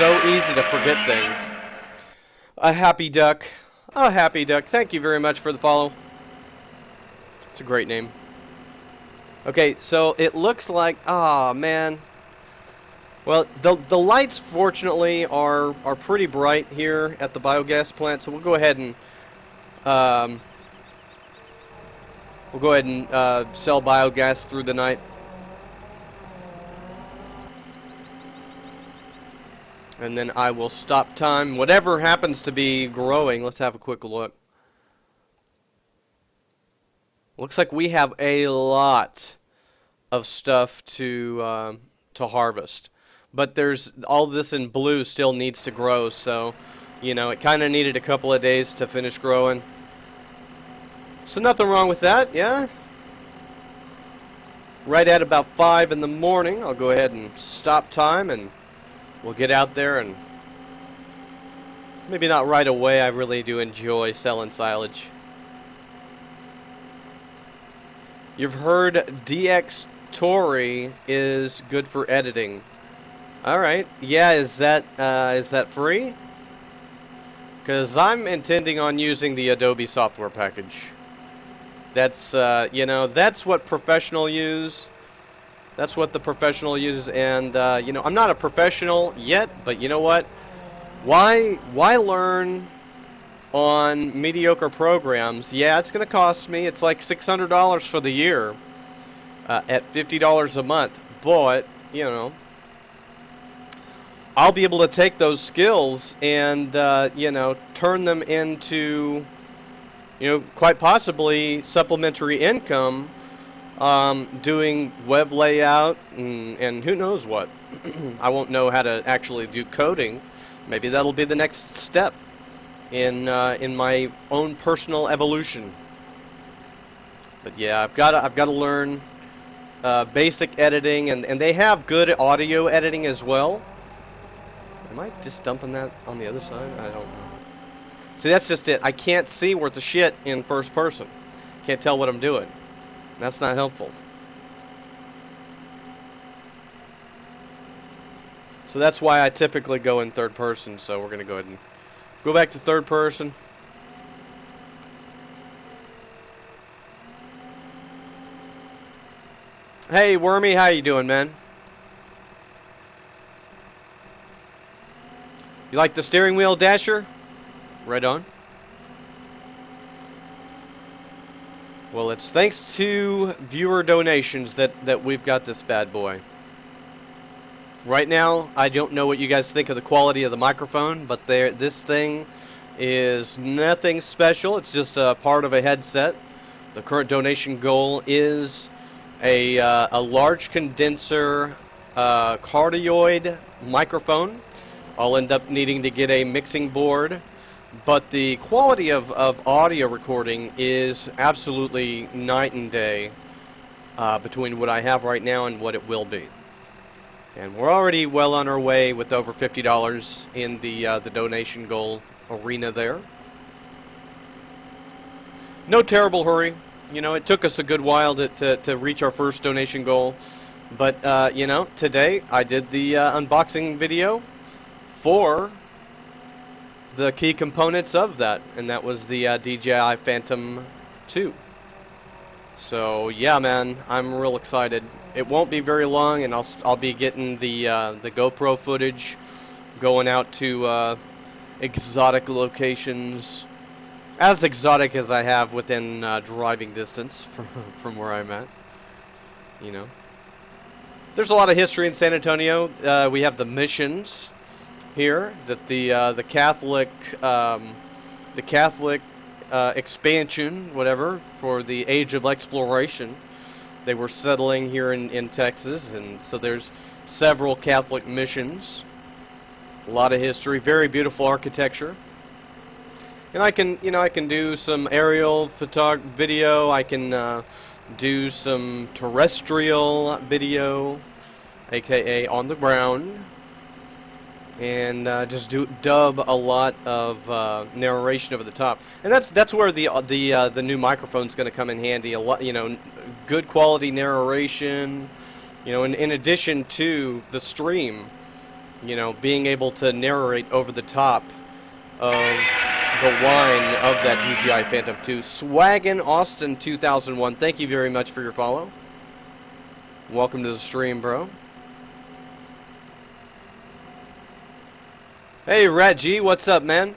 so easy to forget things. A happy duck. A happy duck. Thank you very much for the follow. It's a great name. Okay, so it looks like, man. Well, the lights fortunately are pretty bright here at the biogas plant, so we'll go ahead and um, sell biogas through the night. And then I will stop time. Whatever happens to be growing, let's have a quick look. Looks like we have a lot of stuff to harvest. But there's all this in blue still needs to grow, so you know, it kind of needed a couple of days to finish growing. So nothing wrong with that, yeah? Right at about 5 in the morning, I'll go ahead and stop time and we'll get out there and maybe not right away. I really do enjoy selling silage. You've heard DX Tory is good for editing. Alright, yeah, is that free? Because I'm intending on using the Adobe software package. That's, you know, that's what professional use. That's what the professional uses, and, you know, I'm not a professional yet, but you know what? Why learn on mediocre programs? Yeah, it's going to cost me. It's like $600 for the year at $50 a month, but, you know, I'll be able to take those skills and, you know, turn them into, you know, quite possibly supplementary income, doing web layout and who knows what. I won't know how to actually do coding. Maybe that'll be the next step in my own personal evolution. But yeah, I've got to learn basic editing, and they have good audio editing as well. Am I just dumping that on the other side? I don't know. See, that's just it. I can't see worth a shit in first person. Can't tell what I'm doing. That's not helpful. So that's why I typically go in third person. So we're going to go ahead and go back to third person. Hey, Wormy, how you doing, man? You like the steering wheel, Dasher? Right on. Well, it's thanks to viewer donations that we've got this bad boy. Right now, I don't know what you guys think of the quality of the microphone, but this thing is nothing special. It's just a part of a headset. The current donation goal is a large condenser cardioid microphone. I'll end up needing to get a mixing board. But the quality of audio recording is absolutely night and day between what I have right now and what it will be. And we're already well on our way with over $50 in the donation goal arena there. No terrible hurry. You know, it took us a good while to reach our first donation goal. But, you know, today I did the unboxing video for the key components of that, and that was the DJI Phantom 2. So yeah, man, I'm real excited. It won't be very long, and I'll be getting the GoPro footage, going out to exotic locations, as exotic as I have within driving distance from where I'm at. You know, there's a lot of history in San Antonio. We have the missions here that the Catholic expansion, whatever, for the age of exploration, they were settling here in Texas, and so there's several Catholic missions. A lot of history, very beautiful architecture, and I can do some aerial video. I can do some terrestrial video, aka on the ground. And just dub a lot of narration over the top, and that's where the new microphone's going to come in handy. A lot, you know, good quality narration. You know, in addition to the stream, You know, being able to narrate over the top of the whine of that GGI Phantom 2. Swaggin Austin 2001, thank you very much for your follow. Welcome to the stream, bro. Hey, Rat G, what's up, man?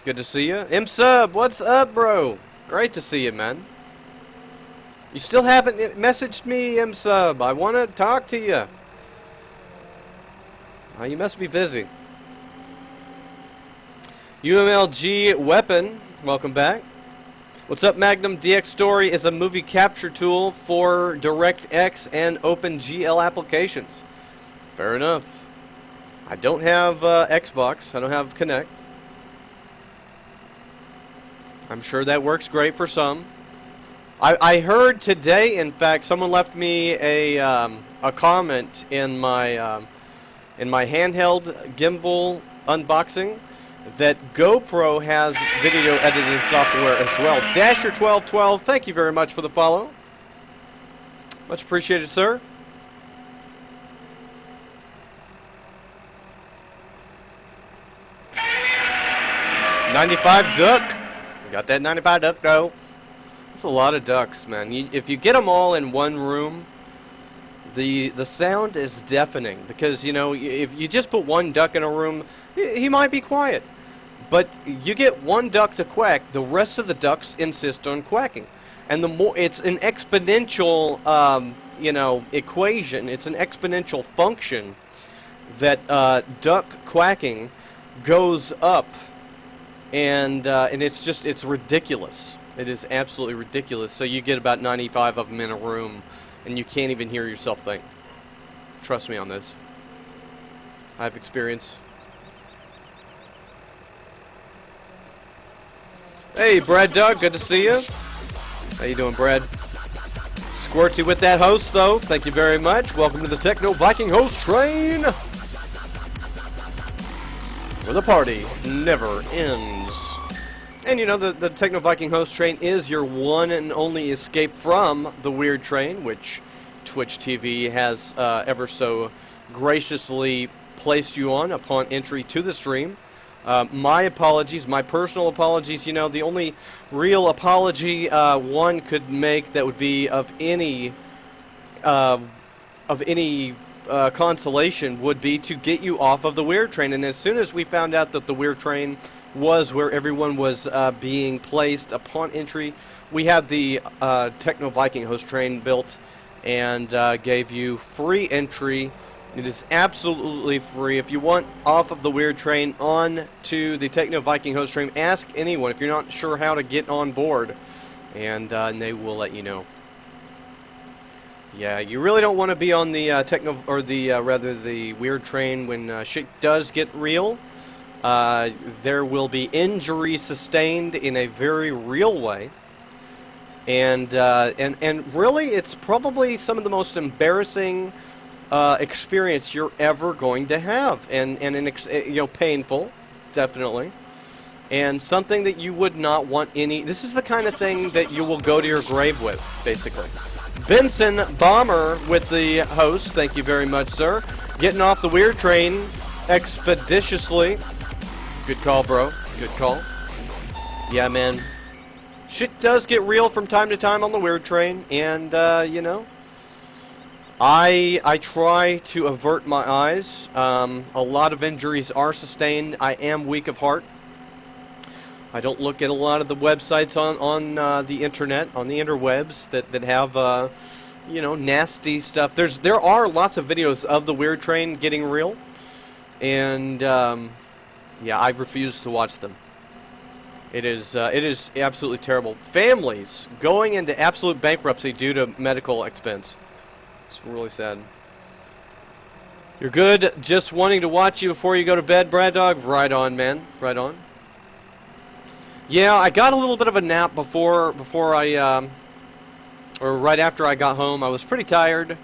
Good to see you. M-Sub, what's up, bro? Great to see you, man. You still haven't messaged me, M-Sub. I want to talk to you. You must be busy. UMLG Weapon, welcome back. What's up, Magnum? DX Story is a movie capture tool for DirectX and OpenGL applications. Fair enough. I don't have Xbox. I don't have Kinect. I'm sure that works great for some. I heard today, in fact, someone left me a comment in my handheld gimbal unboxing that GoPro has video editing software as well. Dasher1212, thank you very much for the follow. Much appreciated, sir. $95 duck. Got that 95 duck though. That's a lot of ducks, man. If you get them all in one room, the sound is deafening, because, you know, if you just put one duck in a room, he might be quiet. But you get one duck to quack, the rest of the ducks insist on quacking. And the more, it's an exponential, you know, equation. It's an exponential function that duck quacking goes up, and it's ridiculous. It is absolutely ridiculous. So you get about 95 of them in a room, and you can't even hear yourself think. Trust me on this. I have experience. Hey, Brad Doug, good to see you. How you doing, Brad? Squirtsy with that host, though. Thank you very much. Welcome to the Techno Viking host train, where the party never ends. And you know, the Techno Viking host train is your one and only escape from the weird train, which Twitch TV has ever so graciously placed you on upon entry to the stream. My apologies, my personal apologies. You know, the only real apology one could make that would be of any consolation would be to get you off of the weird train. And as soon as we found out that the weird train was where everyone was being placed upon entry, we had the Techno Viking host train built and gave you free entry. It is absolutely free. If you want off of the weird train on to the Techno Viking host train, ask anyone if you're not sure how to get on board, and they will let you know. Yeah, you really don't want to be on the the weird train when shit does get real. There will be injury sustained in a very real way, and really, it's probably some of the most embarrassing experience you're ever going to have, and you know, painful, definitely, and something that you would not want any. This is the kind of thing that you will go to your grave with, basically. Benson Bomber with the host, thank you very much, sir. Getting off the weird train expeditiously. Good call, bro. Good call. Yeah, man. Shit does get real from time to time on the weird train, and you know, I try to avert my eyes. A lot of injuries are sustained. I am weak of heart. I don't look at a lot of the websites on the internet, on the interwebs that have you know, nasty stuff. There are lots of videos of the weird train getting real, and yeah, I refuse to watch them. It is absolutely terrible. Families going into absolute bankruptcy due to medical expense. It's really sad. You're good. Just wanting to watch you before you go to bed, Brad Dog. Right on, man. Right on. Yeah, I got a little bit of a nap before I or right after I got home. I was pretty tired.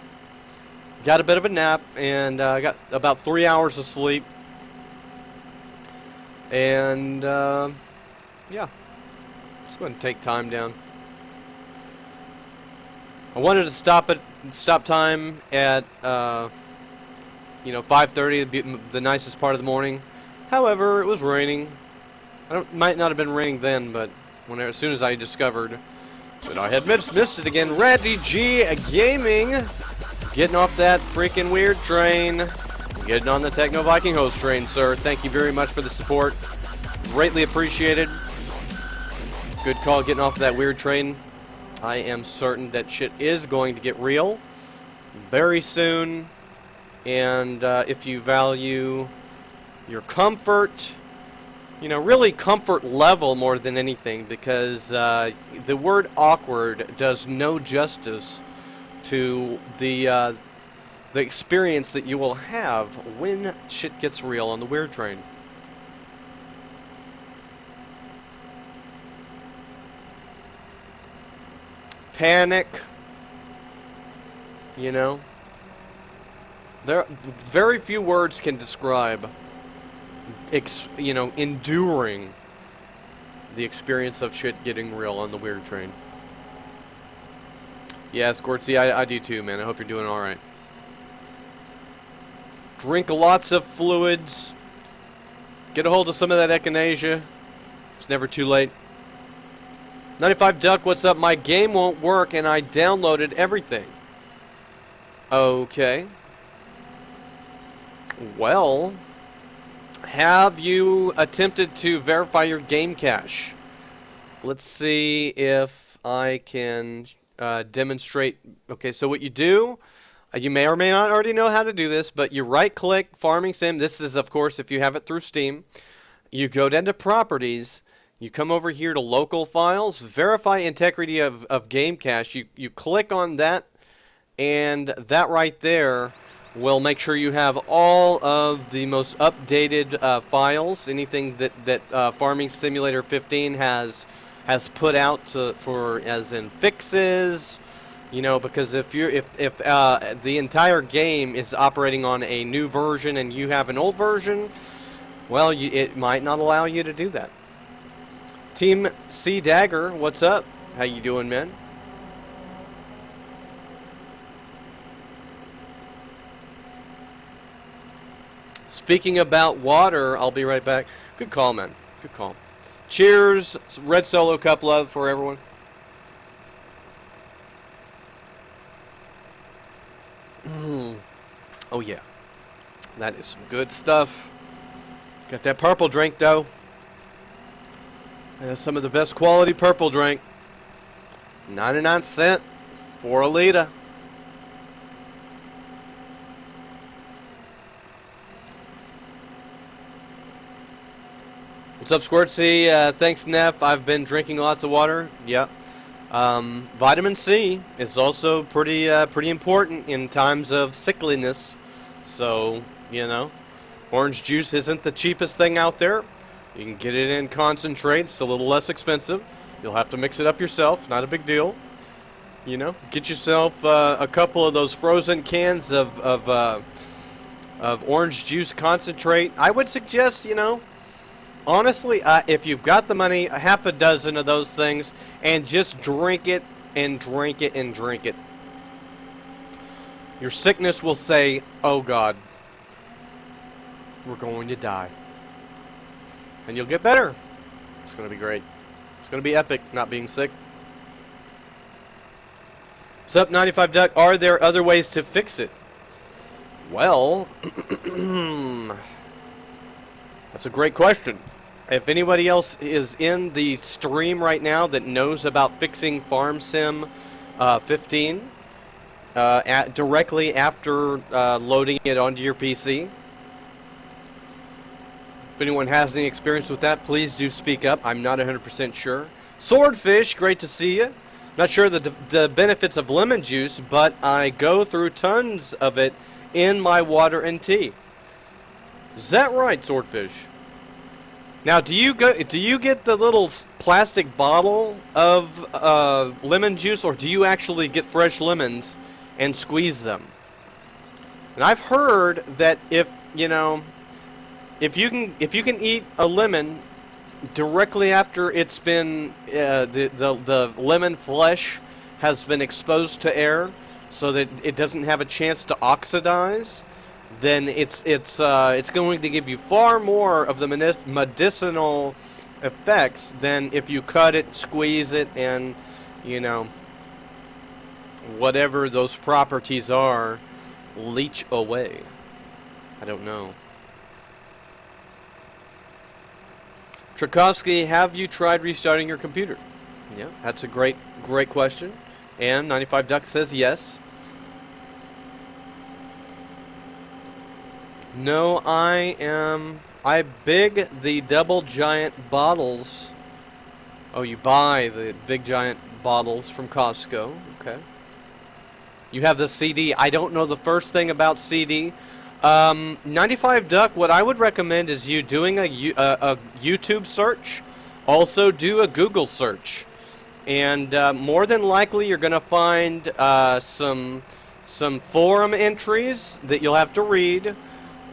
Got a bit of a nap, and I got about 3 hours of sleep. And yeah, just going to take time down. I wanted to stop time at You know, 5:30 would be the nicest part of the morning. However, it was raining. Might not have been raining then, but as soon as I discovered that I had missed it again, Ratty G Gaming, getting off that freaking weird train, getting on the Techno Viking host train, sir. Thank you very much for the support. Greatly appreciated. Good call getting off that weird train. I am certain that shit is going to get real very soon. And if you value your comfort, you know, really comfort level more than anything, because the word awkward does no justice to the experience that you will have when shit gets real on the weird train. Panic, you know. There, very few words can describe, enduring the experience of shit getting real on the weird train. Yeah, Squirtsy, I do too, man. I hope you're doing alright. Drink lots of fluids. Get a hold of some of that echinacea. It's never too late. 95 Duck, what's up? My game won't work and I downloaded everything. Okay. Well, have you attempted to verify your game cache? Let's see if I can demonstrate. Okay, so what you do, you may or may not already know how to do this, but you right-click Farming Sim. This is, of course, if you have it through Steam. You go down to Properties. You come over here to Local Files, Verify Integrity of Game Cache. You click on that, and that right there will make sure you have all of the most updated files, anything that Farming Simulator 15 has put out for as in fixes, you know, because if the entire game is operating on a new version and you have an old version, well, it might not allow you to do that. Team C Dagger, what's up? How you doing, man? Speaking about water, I'll be right back. Good call, man. Good call. Cheers. Red Solo Cup love for everyone. Oh, yeah. That is some good stuff. Got that purple drink, though. That's some of the best quality purple drink. 99 cents for a liter. What's up, Squirtsy? Thanks, Neff. I've been drinking lots of water. Yeah. Vitamin C is also pretty important in times of sickliness. So, you know, orange juice isn't the cheapest thing out there. You can get it in concentrate. It's a little less expensive. You'll have to mix it up yourself. Not a big deal. You know, get yourself a couple of those frozen cans of orange juice concentrate. I would suggest, you know, honestly, if you've got the money, a half a dozen of those things, and just drink it and drink it and drink it. Your sickness will say, oh God, we're going to die. And you'll get better. It's going to be great. It's going to be epic, not being sick. What's up, 95 Duck? Are there other ways to fix it? Well, that's a great question. If anybody else is in the stream right now that knows about fixing Farm Sim 15 directly after loading it onto your PC, if anyone has any experience with that, please do speak up. I'm not 100% sure. Swordfish, great to see you. Not sure the benefits of lemon juice, but I go through tons of it in my water and tea. Is that right, Swordfish? Now, do you get the little plastic bottle of lemon juice, or do you actually get fresh lemons and squeeze them? And I've heard that if you can eat a lemon directly after it's been the lemon flesh has been exposed to air, so that it doesn't have a chance to oxidize, then it's going to give you far more of the medicinal effects than if you cut it, squeeze it, and you know whatever those properties are, leach away. I don't know. Tchaikovsky, have you tried restarting your computer? Yeah, that's a great question. And 95 Duck says yes. No, I big the double giant bottles. Oh, you buy the big giant bottles from Costco. Okay. You have the CD. I don't know the first thing about CD. 95 Duck, what I would recommend is you doing a YouTube search. Also do a Google search. And more than likely you're going to find some forum entries that you'll have to read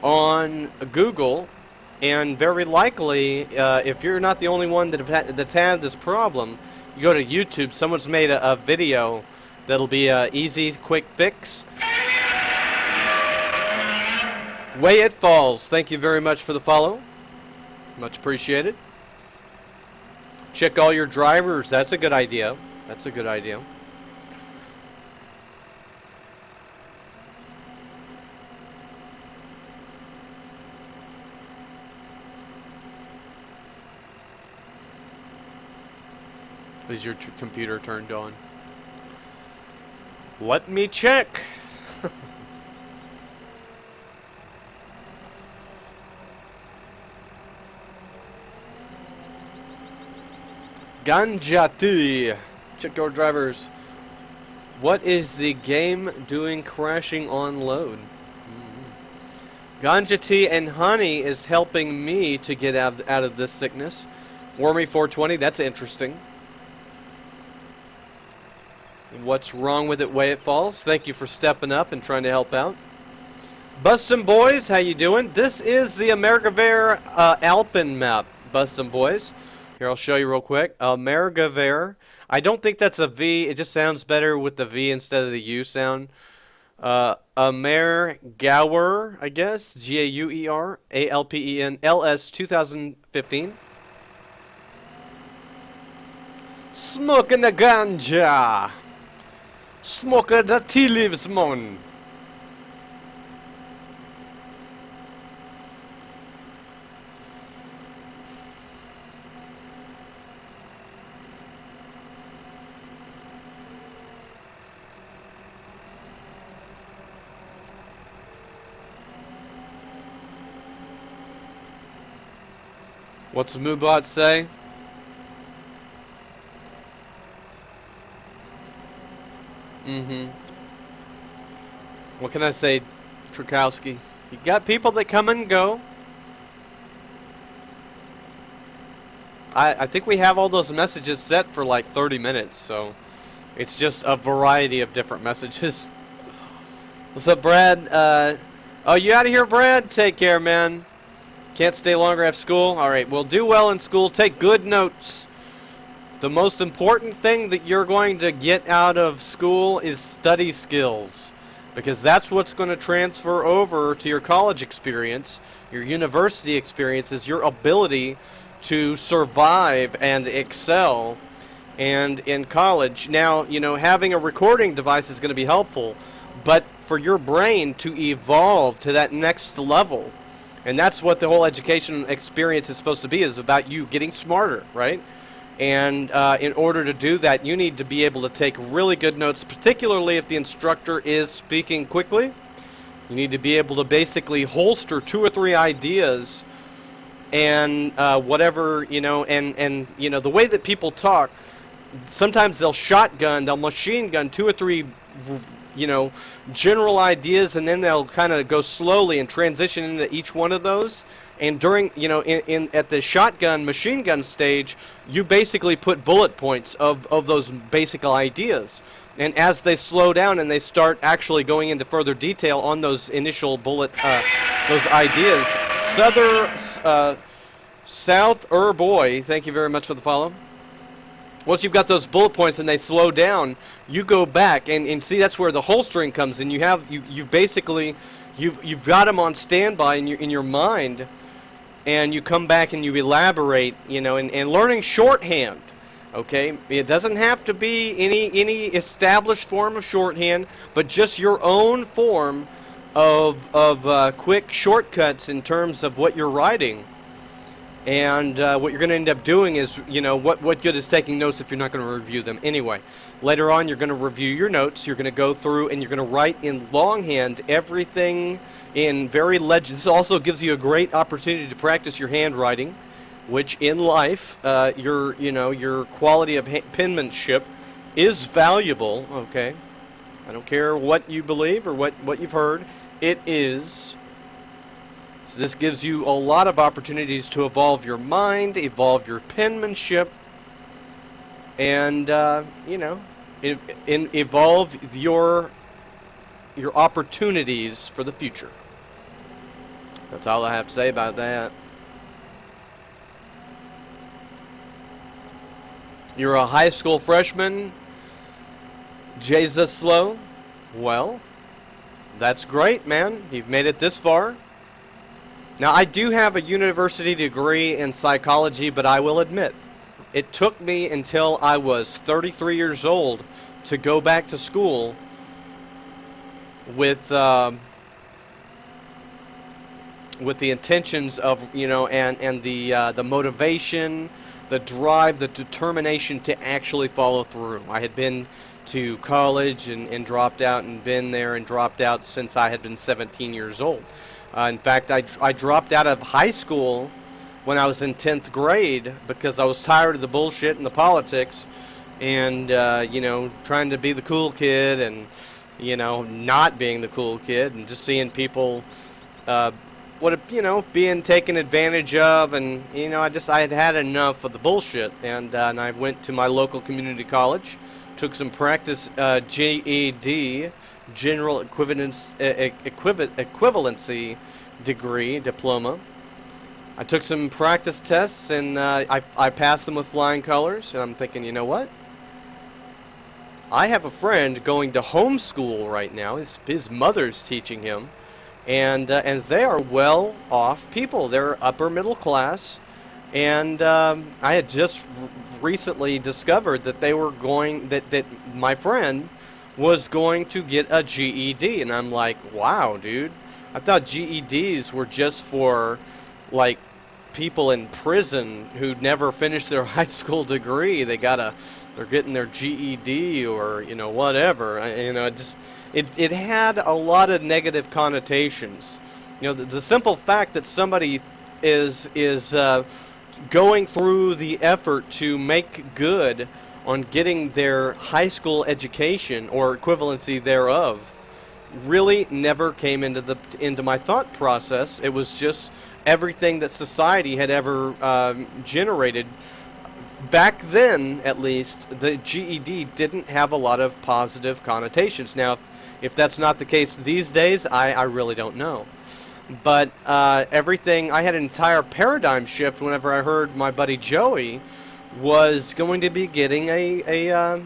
on Google. And very likely, if you're not the only one that's had this problem, you go to YouTube, someone's made a video that'll be an easy, quick fix. Way It Falls, thank you very much for the follow. Much appreciated. Check all your drivers, that's a good idea. That's a good idea. Is your computer turned on? Let me check. Ganjati. Check your drivers. What is the game doing crashing on load? Ganja tea and honey is helping me to get out of this sickness. Wormy 420, that's interesting. What's wrong with it, Way It Falls? Thank you for stepping up and trying to help out. Bustin' Boys, how you doing? This is the Amerigavare Alpen map, Bustin' Boys. Here, I'll show you real quick. Amerigavare. I don't think that's a V. It just sounds better with the V instead of the U sound. Amerigauer, I guess. Gauer. Alpen. LS 2015. Smoking the ganja. Smoking the tea leaves, mon. What's the Moobot say? What can I say, Tchaikovsky? You got people that come and go. I think we have all those messages set for like 30 minutes, so it's just a variety of different messages. What's up, Brad? Oh, you out of here, Brad? Take care, man. Can't stay longer after school? Alright, well, do well in school. Take good notes. The most important thing that you're going to get out of school is study skills. Because that's what's going to transfer over to your college experience, your university experience, is your ability to survive and excel. And in college, now, you know, having a recording device is going to be helpful, but for your brain to evolve to that next level, and that's what the whole education experience is supposed to be, is about you getting smarter, right? And in order to do that, you need to be able to take really good notes, particularly if the instructor is speaking quickly. You need to be able to basically holster 2 or 3 ideas and whatever, you know, and you know, the way that people talk, sometimes they'll shotgun, they'll machine gun 2 or 3, you know, general ideas, and then they'll kind of go slowly and transition into each one of those. And during, you know, at the shotgun, machine gun stage, you basically put bullet points of those basic ideas. And as they slow down and they start actually going into further detail on those initial those ideas, South Boy, thank you very much for the follow. Once you've got those bullet points and they slow down, you go back and see, that's where the holstering comes in. You basically, You've got them on standby in your mind, and you come back and you elaborate, and learning shorthand. Okay, it doesn't have to be any established form of shorthand, but just your own form of quick shortcuts in terms of what you're writing. And what you're going to end up doing is, what good is taking notes if you're not going to review them anyway? Later on, you're going to review your notes. You're going to go through and you're going to write in longhand everything in very legend. This also gives you a great opportunity to practice your handwriting, which in life, your quality of penmanship is valuable. Okay, I don't care what you believe or what you've heard. It is. So this gives you a lot of opportunities to evolve your mind, evolve your penmanship, and evolve your opportunities for the future. That's all I have to say about that. You're a high school freshman, Jesus Slow. Well, that's great, man. You've made it this far. Now, I do have a university degree in psychology, but I will admit, it took me until I was 33 years old to go back to school with the intentions of, and the motivation, the drive, the determination to actually follow through. I had been to college and dropped out, and been there and dropped out since I had been 17 years old. In fact, I dropped out of high school when I was in 10th grade because I was tired of the bullshit and the politics and, trying to be the cool kid and, not being the cool kid and just seeing people, being taken advantage of. And, I had had enough of the bullshit. And I went to my local community college, took some practice GED, General Equivalency degree, diploma. I took some practice tests, and I passed them with flying colors, and I'm thinking, you know what? I have a friend going to homeschool right now. His mother's teaching him, and they are well-off people. They're upper middle class, and I had just recently discovered that that my friend was going to get a GED, and I'm like, wow, dude. I thought GEDs were just for, like, people in prison who never finished their high school degree. They're getting their GED or, whatever. It had a lot of negative connotations. The simple fact that somebody is going through the effort to make good on getting their high school education or equivalency thereof really never came into my thought process. It was just everything that society had ever generated. Back then, at least, the GED didn't have a lot of positive connotations. Now, if that's not the case these days, I really don't know. But everything, I had an entire paradigm shift whenever I heard my buddy Joey was going to be getting a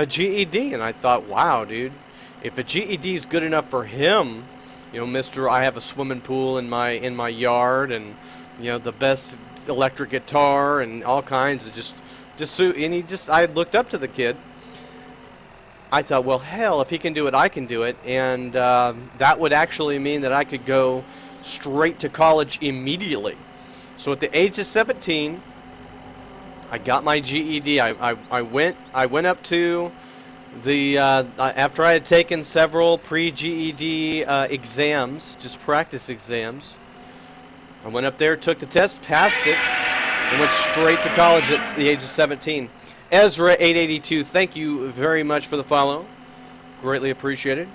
GED, and I thought, wow, dude, if a GED is good enough for him, Mister, I have a swimming pool in my yard, and the best electric guitar and all kinds of I looked up to the kid. I thought, well, hell, if he can do it, I can do it, and that would actually mean that I could go straight to college immediately. So at the age of 17. I got my GED. I went up to the after I had taken several pre-GED exams, just practice exams. I went up there, took the test, passed it, and went straight to college at the age of 17. Ezra 882, thank you very much for the follow. Greatly appreciated.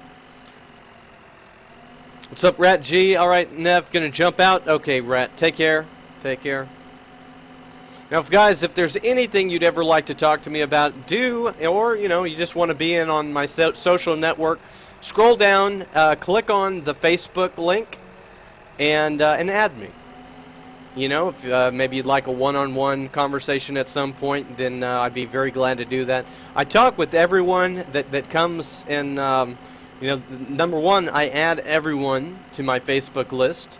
What's up, Rat G? All right, Nev, gonna jump out. Okay, Rat, take care. Take care. Now, guys, if there's anything you'd ever like to talk to me about, or, you just want to be in on my social network, scroll down, click on the Facebook link, and add me. If maybe you'd like a one-on-one conversation at some point, then I'd be very glad to do that. I talk with everyone that comes and, You know, number one, I add everyone to my Facebook list,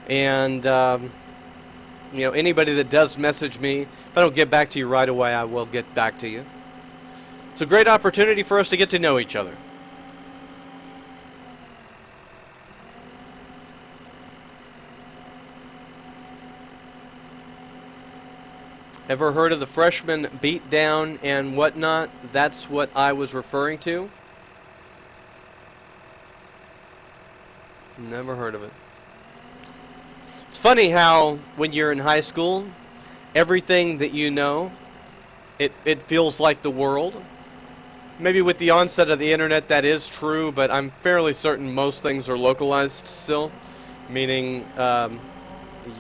and you know, anybody that does message me, if I don't get back to you right away, I will get back to you. It's a great opportunity for us to get to know each other. Ever heard of the freshman beatdown and whatnot? That's what I was referring to. Never heard of it. It's funny how when you're in high school, everything that you know, it feels like the world. Maybe with the onset of the internet that is true, but I'm fairly certain most things are localized still, meaning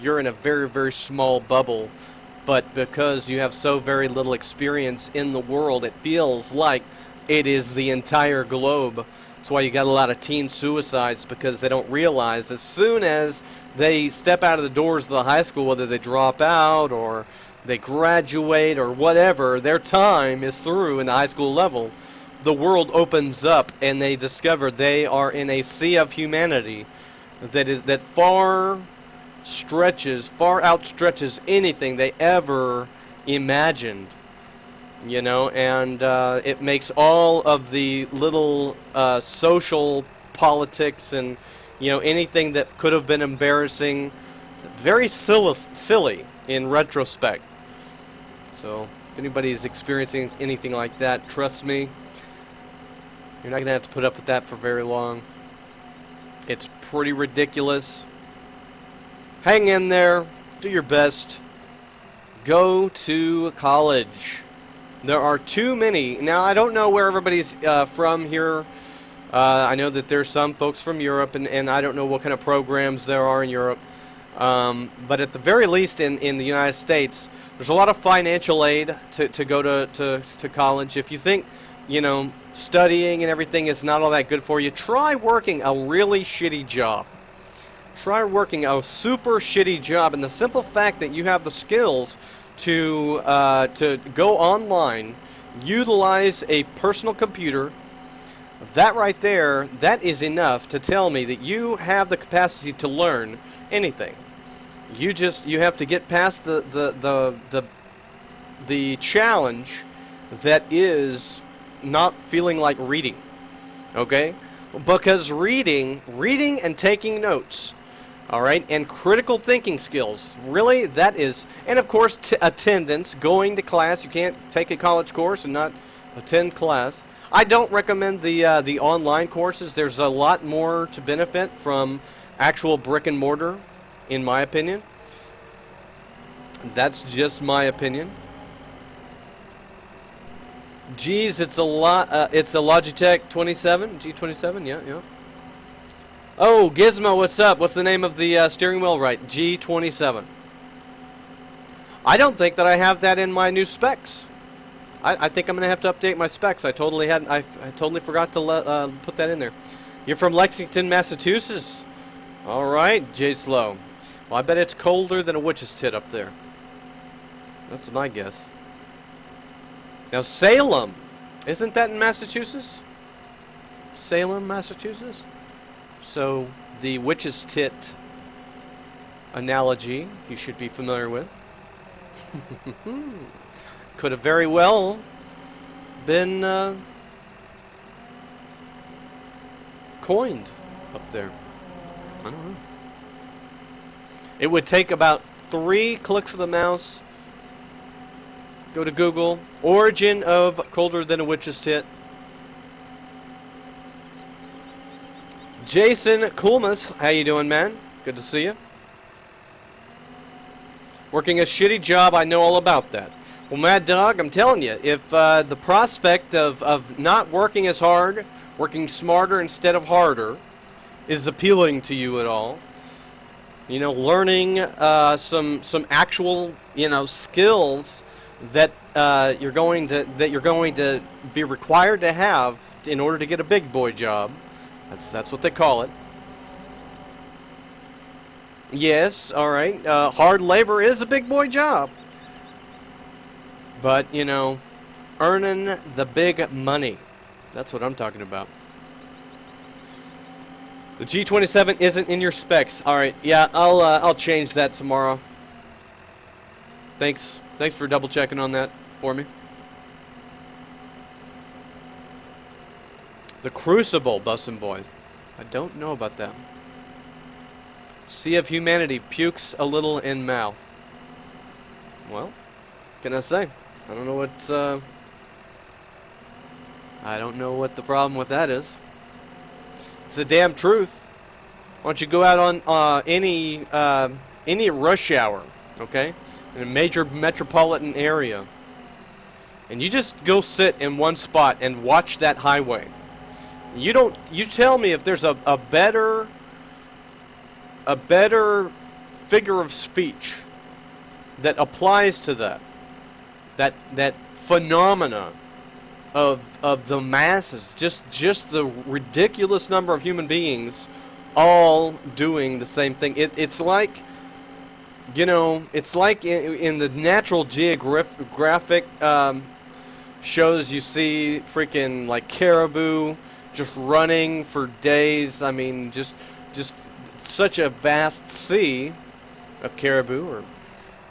you're in a very, very small bubble. But because you have so very little experience in the world, it feels like it is the entire globe. That's why you got a lot of teen suicides, because they don't realize as soon as they step out of the doors of the high school, whether they drop out or they graduate or whatever, their time is through in the high school level. The world opens up and they discover they are in a sea of humanity that far outstretches anything they ever imagined, you know, and it makes all of the little social politics and, you know, anything that could have been embarrassing very silly in retrospect. So if anybody's experiencing anything like that, trust me, you're not going to have to put up with that for very long. It's pretty ridiculous. Hang in there, do your best, go to college. There are too many. Now, I don't know where everybody's from here. I know that there's some folks from Europe, and I don't know what kind of programs there are in Europe. But at the very least in the United States, there's a lot of financial aid to go to college. If you think, you know, studying and everything is not all that good for you, try working a really shitty job. Try working a super shitty job, and the simple fact that you have the skills to go online, utilize a personal computer, that right there, that is enough to tell me that you have the capacity to learn anything. You have to get past the challenge that is not feeling like reading. Okay? Because reading and taking notes, all right, and critical thinking skills, really, that is, and of course attendance, going to class. You can't take a college course and not attend class. I don't recommend the online courses. There's a lot more to benefit from actual brick and mortar, in my opinion. That's just my opinion. Geez, it's a lot. It's a Logitech 27, G27. Yeah. Oh, Gizmo, what's up? What's the name of the steering wheel? Right, G27. I don't think that I have that in my new specs. I think I'm gonna have to update my specs. I totally forgot to put that in there. You're from Lexington, Massachusetts. All right, J Slow. Well, I bet it's colder than a witch's tit up there. That's my guess. Now Salem, isn't that in Massachusetts? Salem, Massachusetts. So the witch's tit analogy you should be familiar with. Could have very well been coined up there. I don't know. It would take about 3 clicks of the mouse. Go to Google. Origin of colder than a witch's tit. Jason Coolmas, how you doing, man? Good to see you. Working a shitty job, I know all about that. Well, Mad Dog, I'm telling you, if the prospect of not working as hard, working smarter instead of harder, is appealing to you at all, you know, learning some actual, you know, skills that you're going to be required to have in order to get a big boy job. That's what they call it. Yes, all right. Hard labor is a big boy job. But, you know, earning the big money. That's what I'm talking about. The G27 isn't in your specs. All right, yeah, I'll change that tomorrow. Thanks for double checking on that for me. The Crucible, Bussin' Boy. I don't know about that. Sea of Humanity pukes a little in mouth. Well, what can I say? I don't know what. I don't know what the problem with that is. It's the damn truth. Why don't you go out on any rush hour, okay, in a major metropolitan area, and you just go sit in one spot and watch that highway. You tell me if there's a better figure of speech that applies to that phenomena of the masses, just the ridiculous number of human beings all doing the same thing. It's like, you know, it's like in the Natural Geographic shows, you see freaking like caribou just running for days. I mean, just such a vast sea of caribou, or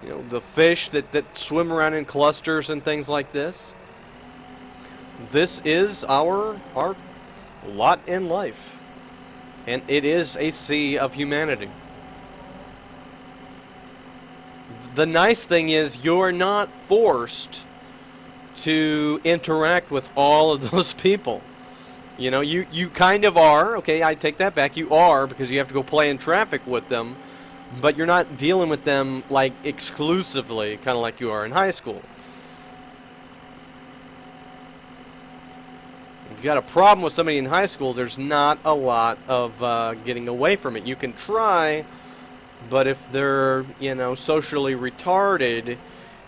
you know, the fish that swim around in clusters and things like this. This is our lot in life, and it is a sea of humanity. The nice thing is you're not forced to interact with all of those people. You know, you kind of are. Okay, I take that back. You are, because you have to go play in traffic with them, but you're not dealing with them like exclusively, kind of like you are in high school. If you got a problem with somebody in high school, there's not a lot of getting away from it. You can try, but if they're, you know, socially retarded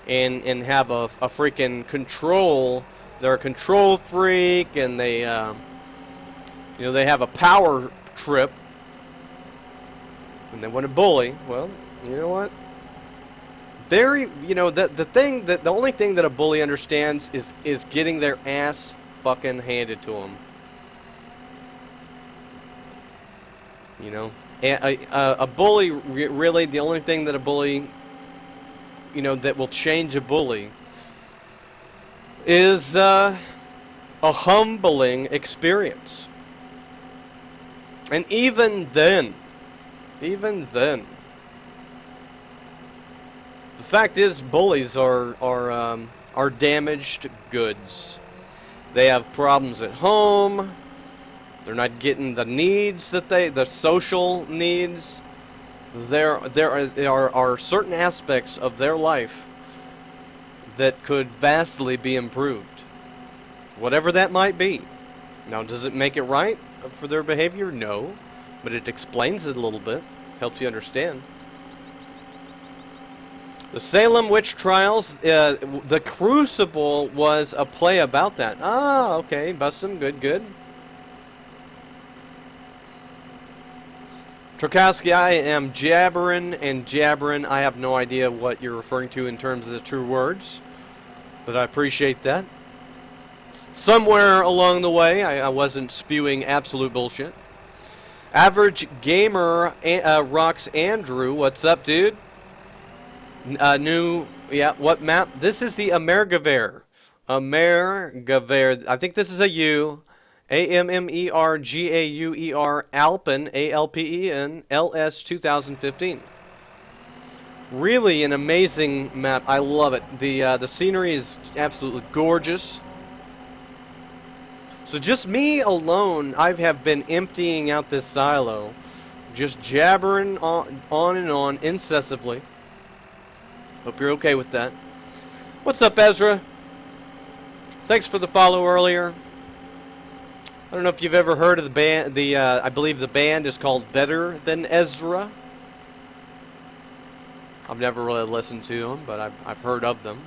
and have a freaking control, they're a control freak, and they, you know, they have a power trip, and they want to bully. Well, you know what? You know, the only thing that a bully understands is getting their ass fucking handed to them. You know, a bully, really, the only thing that a bully, you know, that will change a bully is a humbling experience. And even then, the fact is, bullies are damaged goods. They have problems at home. They're not getting the needs that the social needs. There are certain aspects of their life that could vastly be improved. Whatever that might be. Now, does it make it right for their behavior? No. But it explains it a little bit. Helps you understand. The Salem witch trials, the Crucible was a play about that. Ah, okay, Bussin', good. Trokowski, I am jabbering. I have no idea what you're referring to in terms of the true words, but I appreciate that. Somewhere along the way, I wasn't spewing absolute bullshit. Average Gamer rocks Andrew. What's up, dude? What map? This is the Amergavere. I think this is a U. Ammergauer Alpen, Alpen, LS 2015. Really an amazing map. I love it. The scenery is absolutely gorgeous. So just me alone, I have been emptying out this silo, just jabbering on and on incessantly. Hope you're okay with that. What's up, Ezra? Thanks for the follow earlier. I don't know if you've ever heard of the band. I believe the band is called Better Than Ezra. I've never really listened to them, but I've heard of them.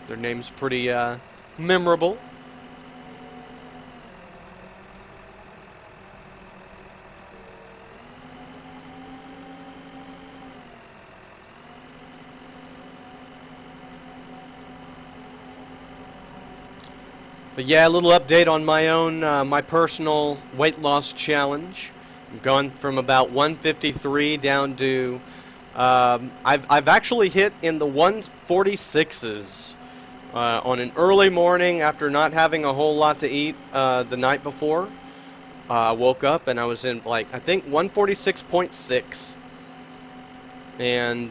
Their name's pretty memorable. But yeah, a little update on my own, my personal weight loss challenge. I've gone from about 153 down to I've actually hit in the 146s on an early morning after not having a whole lot to eat the night before. I woke up and I was in like I think 146.6, and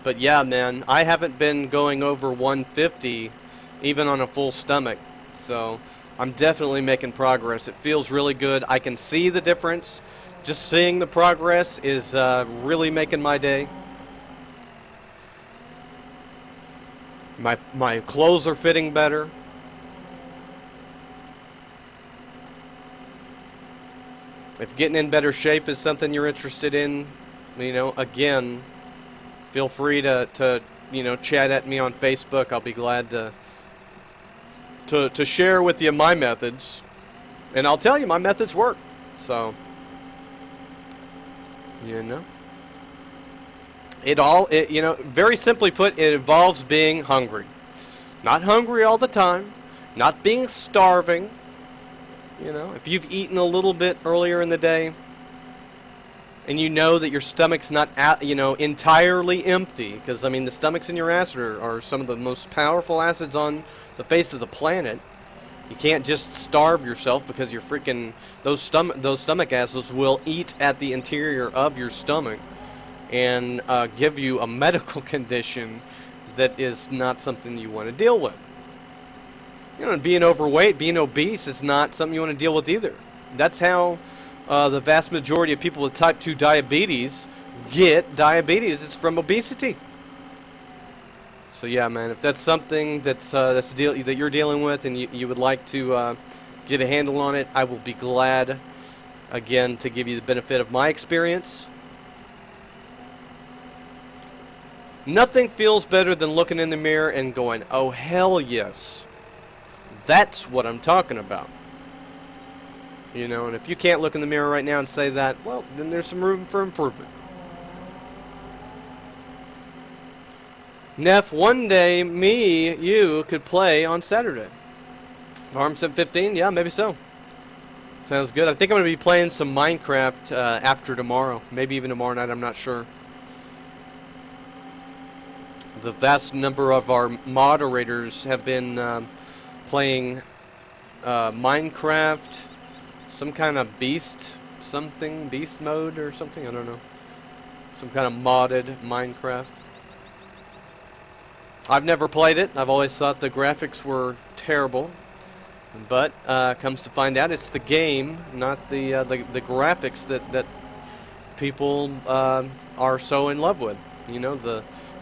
but yeah, man, I haven't been going over 150 even on a full stomach, so I'm definitely making progress. It feels really good. I can see the difference. Just seeing the progress is really making my day. My clothes are fitting better. If getting in better shape is something you're interested in, again, feel free to chat at me on Facebook. I'll be glad to share with you my methods, and I'll tell you my methods work. So, very simply put, it involves being hungry. Not hungry all the time, not being starving. If you've eaten a little bit earlier in the day, and you know that your stomach's not, entirely empty, because, I mean, the stomachs in your acid are some of the most powerful acids on the face of the planet. You can't just starve yourself because you're freaking, those stomach acids will eat at the interior of your stomach and give you a medical condition that is not something you want to deal with. Being overweight, being obese is not something you want to deal with either. That's how the vast majority of people with type 2 diabetes get diabetes. It's from obesity. So yeah, man, if that's something that you're dealing with and you would like to get a handle on it, I will be glad, again, to give you the benefit of my experience. Nothing feels better than looking in the mirror and going, oh, hell yes. That's what I'm talking about. And if you can't look in the mirror right now and say that, well, then there's some room for improvement. Neff, one day, you could play on Saturday. Farm Sim 15? Yeah, maybe so. Sounds good. I think I'm going to be playing some Minecraft after tomorrow. Maybe even tomorrow night, I'm not sure. The vast number of our moderators have been playing Minecraft, some kind of beast mode or something, I don't know. Some kind of modded Minecraft. I've never played it. I've always thought the graphics were terrible. But comes to find out, it's the game, not the graphics that people are so in love with.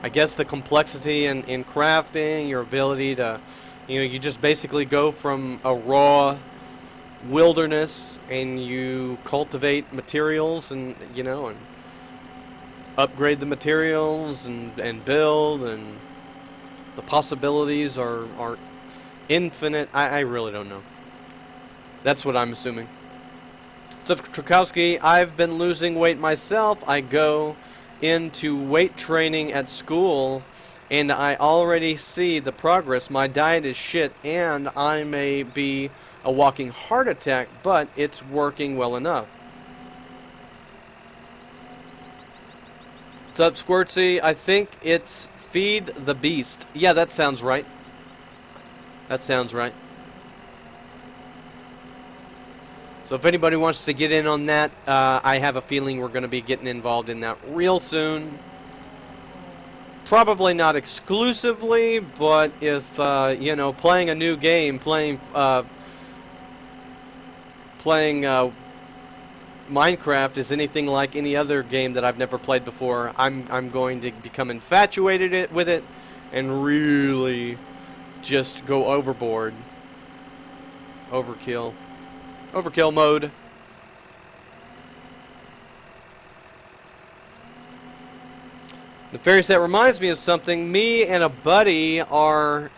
I guess the complexity in crafting, your ability to, you just basically go from a raw wilderness and you cultivate materials and upgrade the materials and build, and the possibilities are infinite. I really don't know. That's what I'm assuming. So Trukowski, I've been losing weight myself. I go into weight training at school and I already see the progress. My diet is shit and I may be a walking heart attack, but it's working well enough. What's up, Squirtsy? I think it's Feed the Beast. Yeah, that sounds right. That sounds right. So if anybody wants to get in on that, I have a feeling we're going to be getting involved in that real soon. Probably not exclusively, but if, playing a new game, playing Minecraft is anything like any other game that I've never played before, I'm going to become infatuated with it and really just go overboard. Overkill mode. Nefarious, that reminds me of something. Me and a buddy or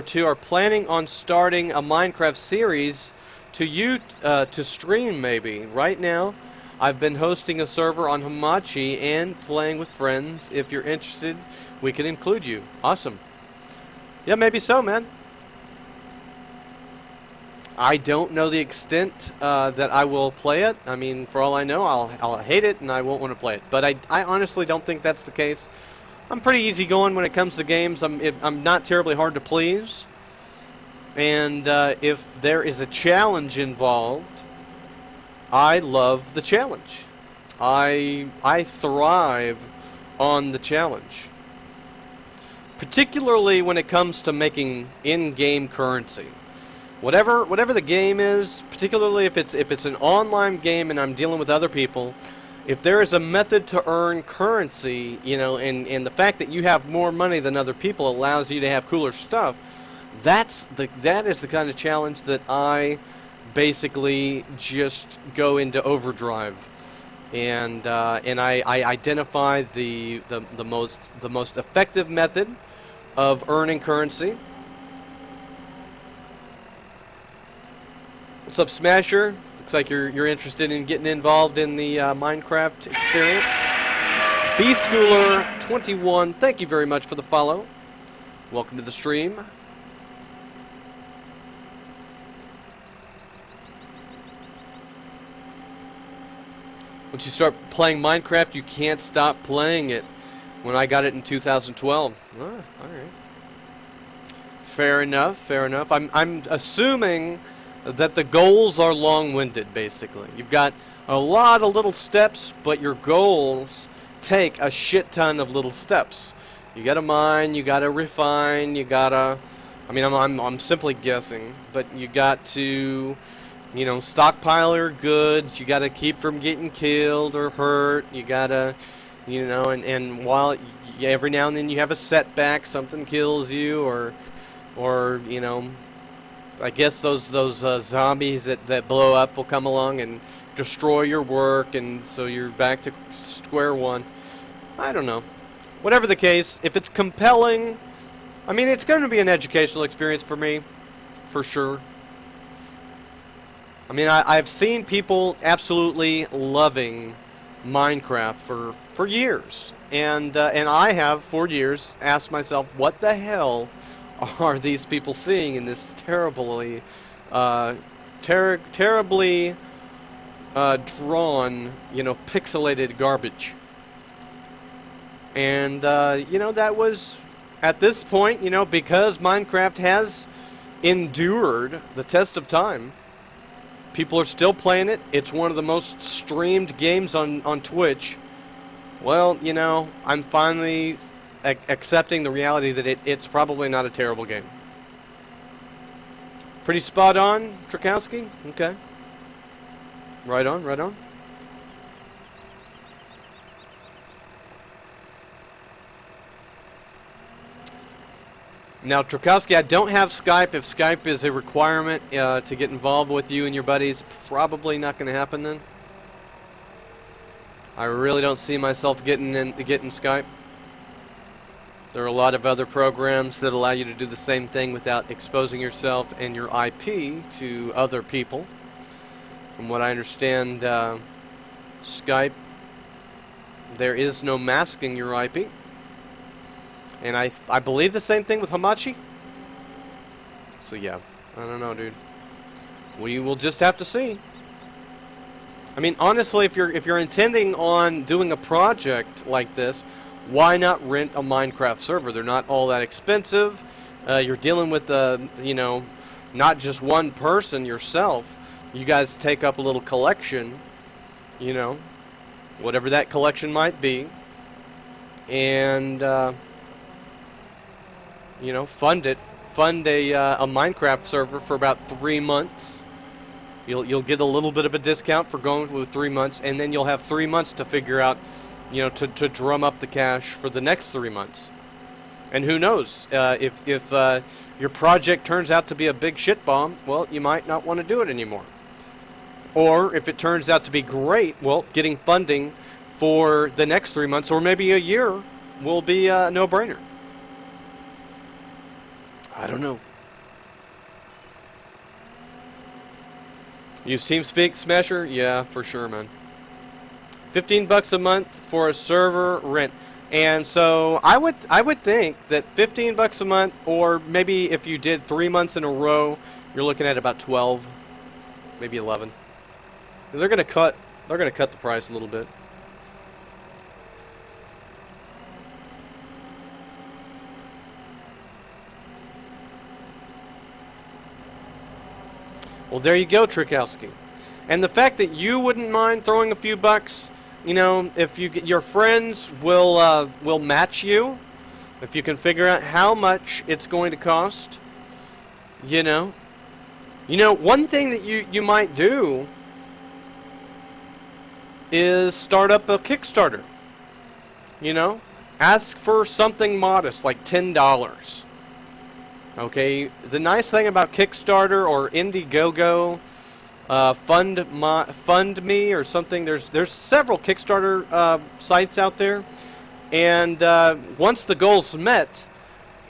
two are planning on starting a Minecraft series to stream maybe. Right now, I've been hosting a server on Hamachi and playing with friends. If you're interested, we can include you. Awesome. Yeah, maybe so, man. I don't know the extent that I will play it. I mean, for all I know, I'll hate it and I won't want to play it. But I honestly don't think that's the case. I'm pretty easygoing when it comes to games. I'm not terribly hard to please. And if there is a challenge involved, I love the challenge. I thrive on the challenge. Particularly when it comes to making in-game currency. Whatever the game is, particularly if it's an online game and I'm dealing with other people, if there is a method to earn currency, you know, and the fact that you have more money than other people allows you to have cooler stuff, that is the kind of challenge that I basically just go into overdrive, and I identify the most effective method of earning currency. What's up, Smasher? Looks like you're interested in getting involved in the Minecraft experience. B-Schooler21, thank you very much for the follow. Welcome to the stream. Once you start playing Minecraft, you can't stop playing it. When I got it in 2012. Ah, all right. Fair enough. Fair enough. I'm assuming that the goals are long-winded, basically. You've got a lot of little steps, but your goals take a shit ton of little steps. You gotta mine, you gotta refine, you gotta... I mean, I'm simply guessing, but you got to, you know, stockpile your goods, you gotta keep from getting killed or hurt, you gotta, you know, and while every now and then you have a setback, something kills you, or you know, I guess those zombies that blow up will come along and destroy your work, and so you're back to square one. I don't know. Whatever the case, if it's compelling, I mean, it's going to be an educational experience for me, for sure. I mean, I've seen people absolutely loving Minecraft for years, and I have for years asked myself, what the hell are these people seeing in this terribly terribly drawn, you know, pixelated garbage? And you know, that was at this point, you know, because Minecraft has endured the test of time. People are still playing it. It's one of the most streamed games on Twitch. Well, you know, I'm finally accepting the reality that it's probably not a terrible game. Pretty spot on, Trakowski? Okay. Right on, right on. Now, Trakowski, I don't have Skype. If Skype is a requirement to get involved with you and your buddies, probably not going to happen then. I really don't see myself getting Skype. There are a lot of other programs that allow you to do the same thing without exposing yourself and your IP to other people. From what I understand, Skype, there is no masking your IP. And I believe the same thing with Hamachi. So yeah, I don't know, dude. We will just have to see. I mean, honestly, if you're intending on doing a project like this, why not rent a Minecraft server? They're not all that expensive. You're dealing with you know, not just one person yourself. You guys take up a little collection, you know, whatever that collection might be, and you know, fund a Minecraft server for about 3 months. You'll get a little bit of a discount for going with 3 months, and then you'll have 3 months to figure out, you know, to drum up the cash for the next 3 months. And who knows, if your project turns out to be a big shit bomb, well, you might not want to do it anymore. Or if it turns out to be great, well, getting funding for the next 3 months or maybe a year will be a no-brainer. I don't know. Use TeamSpeak, Smasher? Yeah, for sure, man. $15 a month for a server rent. And so I would think that $15 a month, or maybe if you did 3 months in a row, You're looking at about 12, maybe 11. They're gonna cut the price a little bit. Well, there you go, Trikowski. And the fact that you wouldn't mind throwing a few bucks, you know, if your friends will match you, if you can figure out how much it's going to cost, you know. One thing that you might do is start up a Kickstarter. You know, ask for something modest like $10. Okay, the nice thing about Kickstarter or Indiegogo, Fund Me or something. There's several Kickstarter sites out there, and once the goal's met,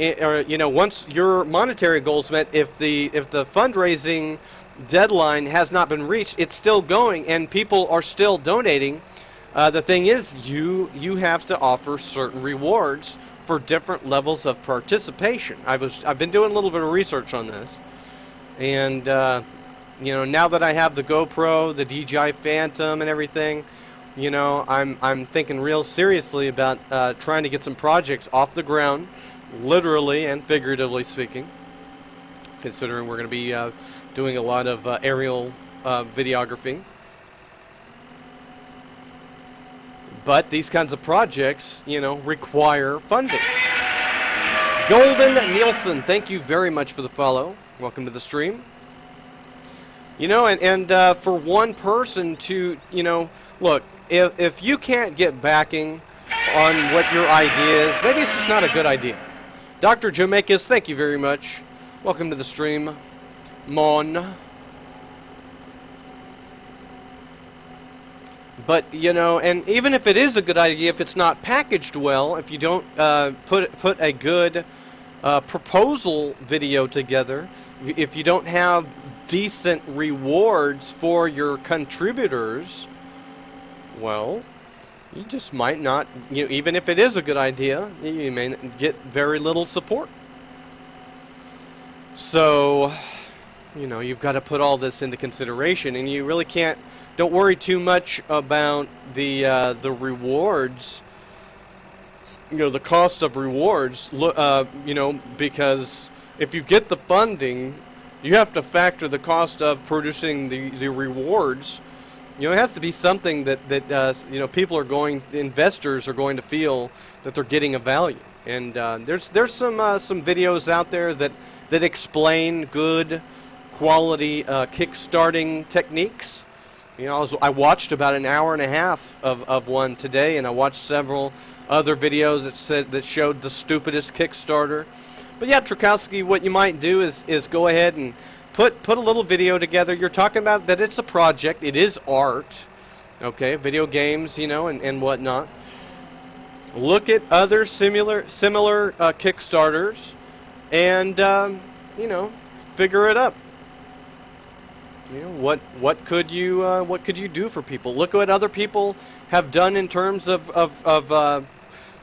once your monetary goal's met, if the fundraising deadline has not been reached, it's still going, and people are still donating. The thing is, you have to offer certain rewards for different levels of participation. I've been doing a little bit of research on this, and now that I have the GoPro, the DJI Phantom, and everything, I'm thinking real seriously about trying to get some projects off the ground, literally and figuratively speaking. Considering we're going to be doing a lot of aerial videography. But these kinds of projects, require funding. Golden Nielsen, thank you very much for the follow. Welcome to the stream. And for one person to, look, if you can't get backing on what your idea is, maybe it's just not a good idea. Dr. Jomakis, thank you very much. Welcome to the stream. Mon. But, and even if it is a good idea, if it's not packaged well, if you don't put a good proposal video together, if you don't have decent rewards for your contributors, well, you just might not, even if it is a good idea, you may get very little support. So, you've got to put all this into consideration, and you really don't worry too much about the rewards, the cost of rewards, because if you get the funding, you have to factor the cost of producing the rewards. It has to be something that investors are going to feel that they're getting a value. And there's some videos out there that explain good quality kickstarting techniques. I watched about an hour and a half of one today, and I watched several other videos that showed the stupidest Kickstarter. But yeah, Trukowski, what you might do is go ahead and put a little video together. You're talking about that it's a project, it is art, okay, video games, and whatnot. Look at other similar Kickstarters, and figure it up. What could you do for people? Look at what other people have done in terms of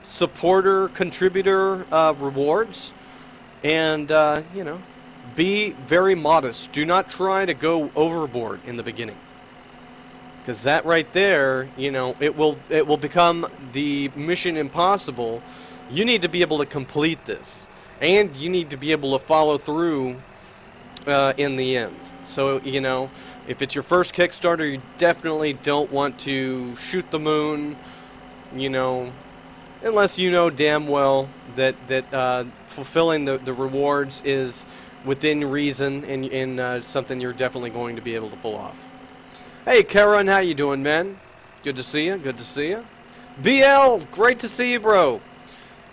supporter contributor rewards, and be very modest. Do not try to go overboard in the beginning, because that right there, it will become the mission impossible. You need to be able to complete this, and you need to be able to follow through in the end. So, if it's your first Kickstarter, you definitely don't want to shoot the moon, unless you know damn well that fulfilling the rewards is within reason and something you're definitely going to be able to pull off. Hey, Karen, how you doing, man? Good to see you. Good to see you. BL, great to see you, bro.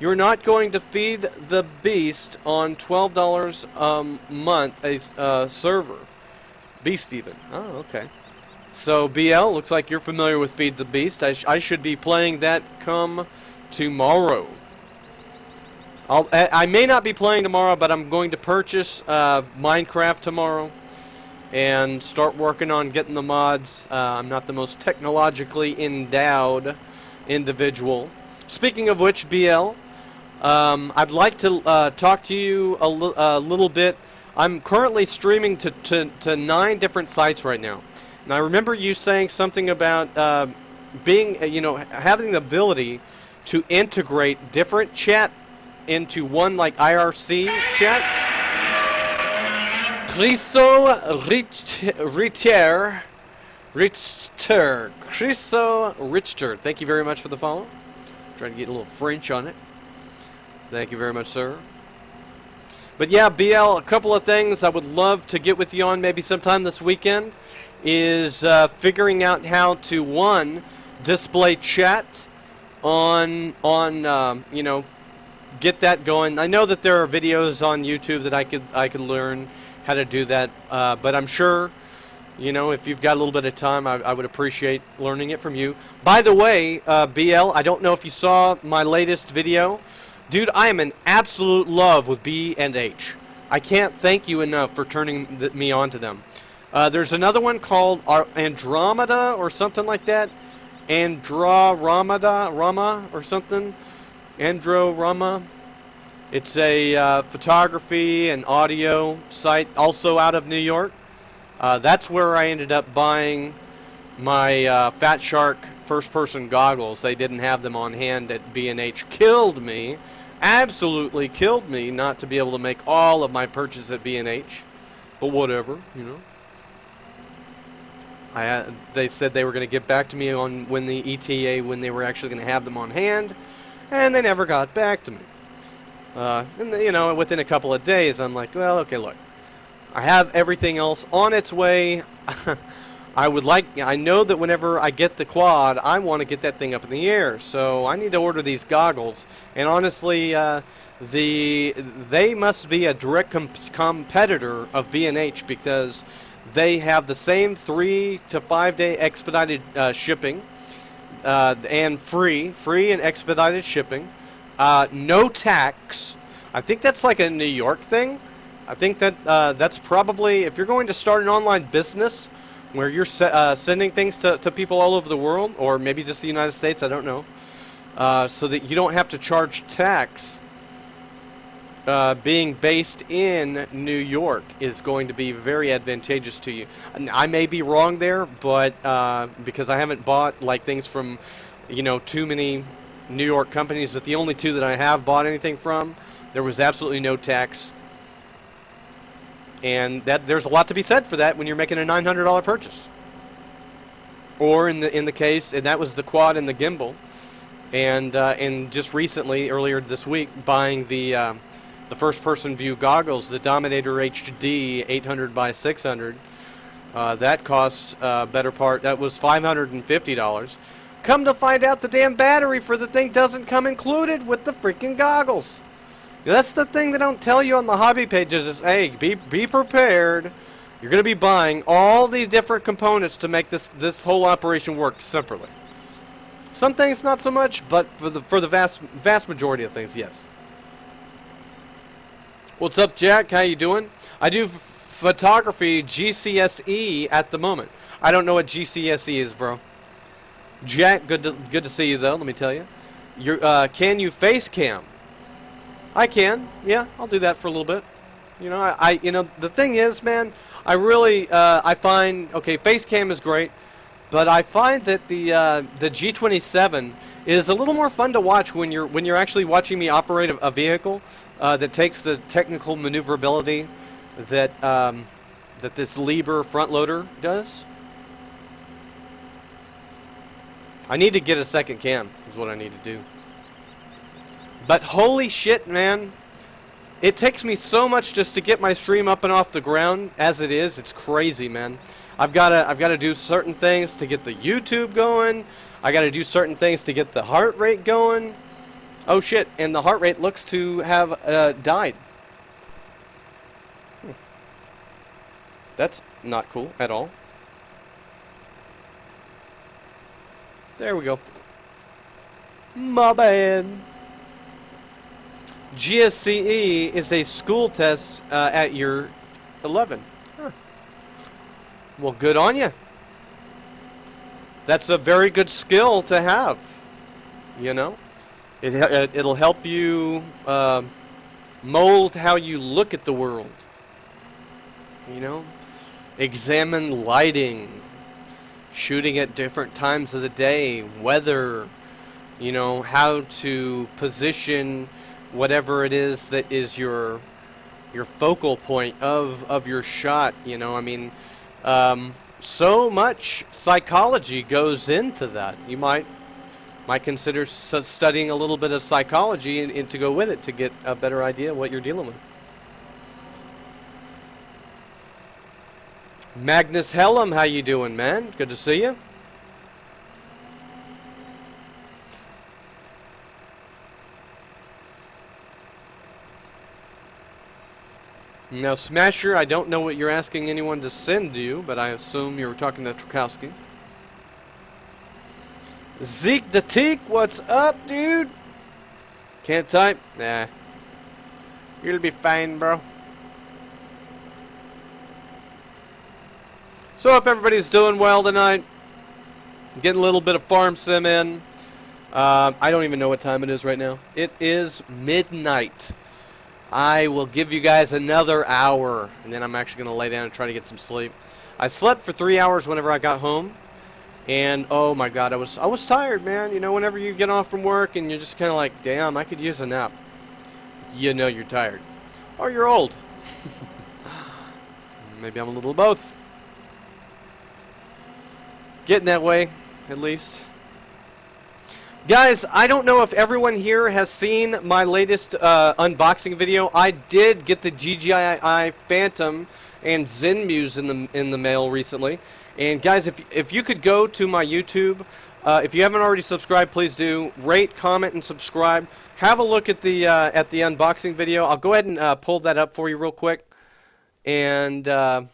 You're not going to feed the beast on $12 a month a server. Beast even. Oh, okay. So BL, looks like you're familiar with Feed the Beast. I should be playing that come tomorrow. I may not be playing tomorrow, but I'm going to purchase Minecraft tomorrow and start working on getting the mods. I'm not the most technologically endowed individual. Speaking of which, BL, I'd like to talk to you a little bit I'm currently streaming to 9 different sites right now. And I remember you saying something about being, having the ability to integrate different chat into one like IRC chat. Criso Richter. Thank you very much for the follow. Trying to get a little French on it. Thank you very much, sir. But yeah, BL, a couple of things I would love to get with you on maybe sometime this weekend is figuring out how to, one, display chat on get that going. I know that there are videos on YouTube that I could learn how to do that, but I'm sure, if you've got a little bit of time, I would appreciate learning it from you. By the way, BL, I don't know if you saw my latest video. Dude, I am in absolute love with B and H. I can't thank you enough for turning me on to them. There's another one called Andromeda or something like that. Rama or something. Rama. It's a photography and audio site, also out of New York. That's where I ended up buying my Fat Shark first-person goggles. They didn't have them on hand at B&H. Killed me. Absolutely killed me not to be able to make all of my purchases at B&H. But whatever, they said they were going to get back to me on when the ETA, when they were actually going to have them on hand. And they never got back to me. And, within a couple of days, I'm like, well, okay, look. I have everything else on its way. I know that whenever I get the quad, I want to get that thing up in the air. So I need to order these goggles. And honestly, they must be a direct competitor of B&H because they have the same 3 to 5 day expedited shipping and free and expedited shipping. No tax. I think that's like a New York thing. I think that that's probably, if you're going to start an online business where you're sending things to people all over the world, or maybe just the United States, I don't know, so that you don't have to charge tax, being based in New York is going to be very advantageous to you. I may be wrong there, but because I haven't bought like things from, too many New York companies, but the only 2 that I have bought anything from, there was absolutely no tax. And there's a lot to be said for that when you're making a $900 purchase. Or in the case, and that was the quad and the gimbal, and just recently, earlier this week, buying the first-person view goggles, the Dominator HD 800 by 600. That cost that was $550. Come to find out, the damn battery for the thing doesn't come included with the freaking goggles. That's the thing they don't tell you on the hobby pages is, hey, be prepared. You're going to be buying all these different components to make this whole operation work separately. Some things not so much, but for the vast majority of things, yes. What's up, Jack? How you doing? I do photography GCSE at the moment. I don't know what GCSE is, bro. Jack, good to see you though. Let me tell you. Can you face cam? I can, yeah, I'll do that for a little bit. The thing is, man, I really, I find, okay, face cam is great, but I find that the G27 is a little more fun to watch when you're actually watching me operate a vehicle that takes the technical maneuverability that that this Liebherr front loader does. I need to get a second cam, is what I need to do. But holy shit, man, it takes me so much just to get my stream up and off the ground as it is. It's crazy, man. I've got to do certain things to get the YouTube going. I got to do certain things to get the heart rate going. Oh shit, and the heart rate looks to have died. That's not cool at all. There we go. My bad. GSCE is a school test at year 11. Huh. Well, good on you. That's a very good skill to have. It'll help you mold how you look at the world. You know, examine lighting, shooting at different times of the day, weather, you know, how to position whatever it is that is your focal point of your shot. You know, I mean, so much psychology goes into that. You might consider studying a little bit of psychology and to go with it to get a better idea of what you're dealing with. Magnus Hellum, how you doing, man? Good to see you. Now, Smasher, I don't know what you're asking anyone to send you, but I assume you're talking to Trukowski. Zeke the Teak, what's up, dude? Can't type? Nah. You'll be fine, bro. So I hope everybody's doing well tonight. Getting a little bit of farm sim in. I don't even know what time it is right now. It is midnight. I will give you guys another hour, and then I'm actually going to lay down and try to get some sleep. I slept for 3 hours whenever I got home, and oh my god, I was tired, man. You know, whenever you get off from work and you're just kind of like, damn, I could use a nap. You know you're tired. Or you're old. Maybe I'm a little of both. Getting that way, at least. Guys, I don't know if everyone here has seen my latest unboxing video. I did get the DJI Phantom and Zenmuse in the mail recently. And guys, if you could go to my YouTube, if you haven't already subscribed, please do. Rate, comment, and subscribe. Have a look at the unboxing video. I'll go ahead and pull that up for you real quick. And let's